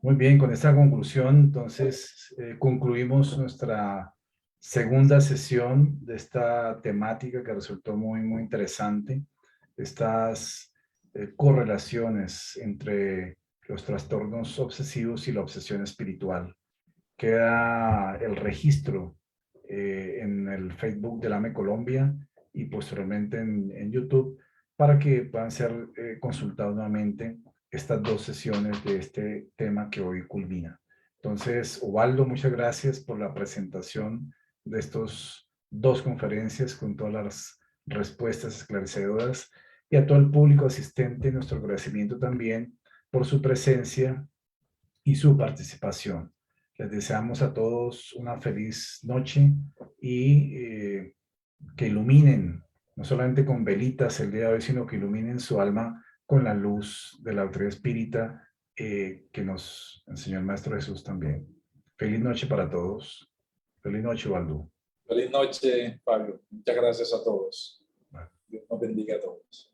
Muy bien, con esta conclusión, entonces, concluimos nuestra segunda sesión de esta temática que resultó muy, muy interesante. Estas correlaciones entre los trastornos obsesivos y la obsesión espiritual. Queda el registro en el Facebook del AME Colombia y posteriormente en YouTube para que puedan ser consultados nuevamente estas dos sesiones de este tema que hoy culmina. Entonces, Ubaldo, muchas gracias por la presentación de estos dos conferencias con todas las respuestas esclarecedoras y a todo el público asistente, nuestro agradecimiento también por su presencia y su participación. Les deseamos a todos una feliz noche y que iluminen, no solamente con velitas el día de hoy, sino que iluminen su alma con la luz de la autoridad espírita que nos enseñó el Maestro Jesús también. Feliz noche para todos. Feliz noche, Baldu. Feliz noche, Fabio. Muchas gracias a todos. Dios nos bendiga a todos.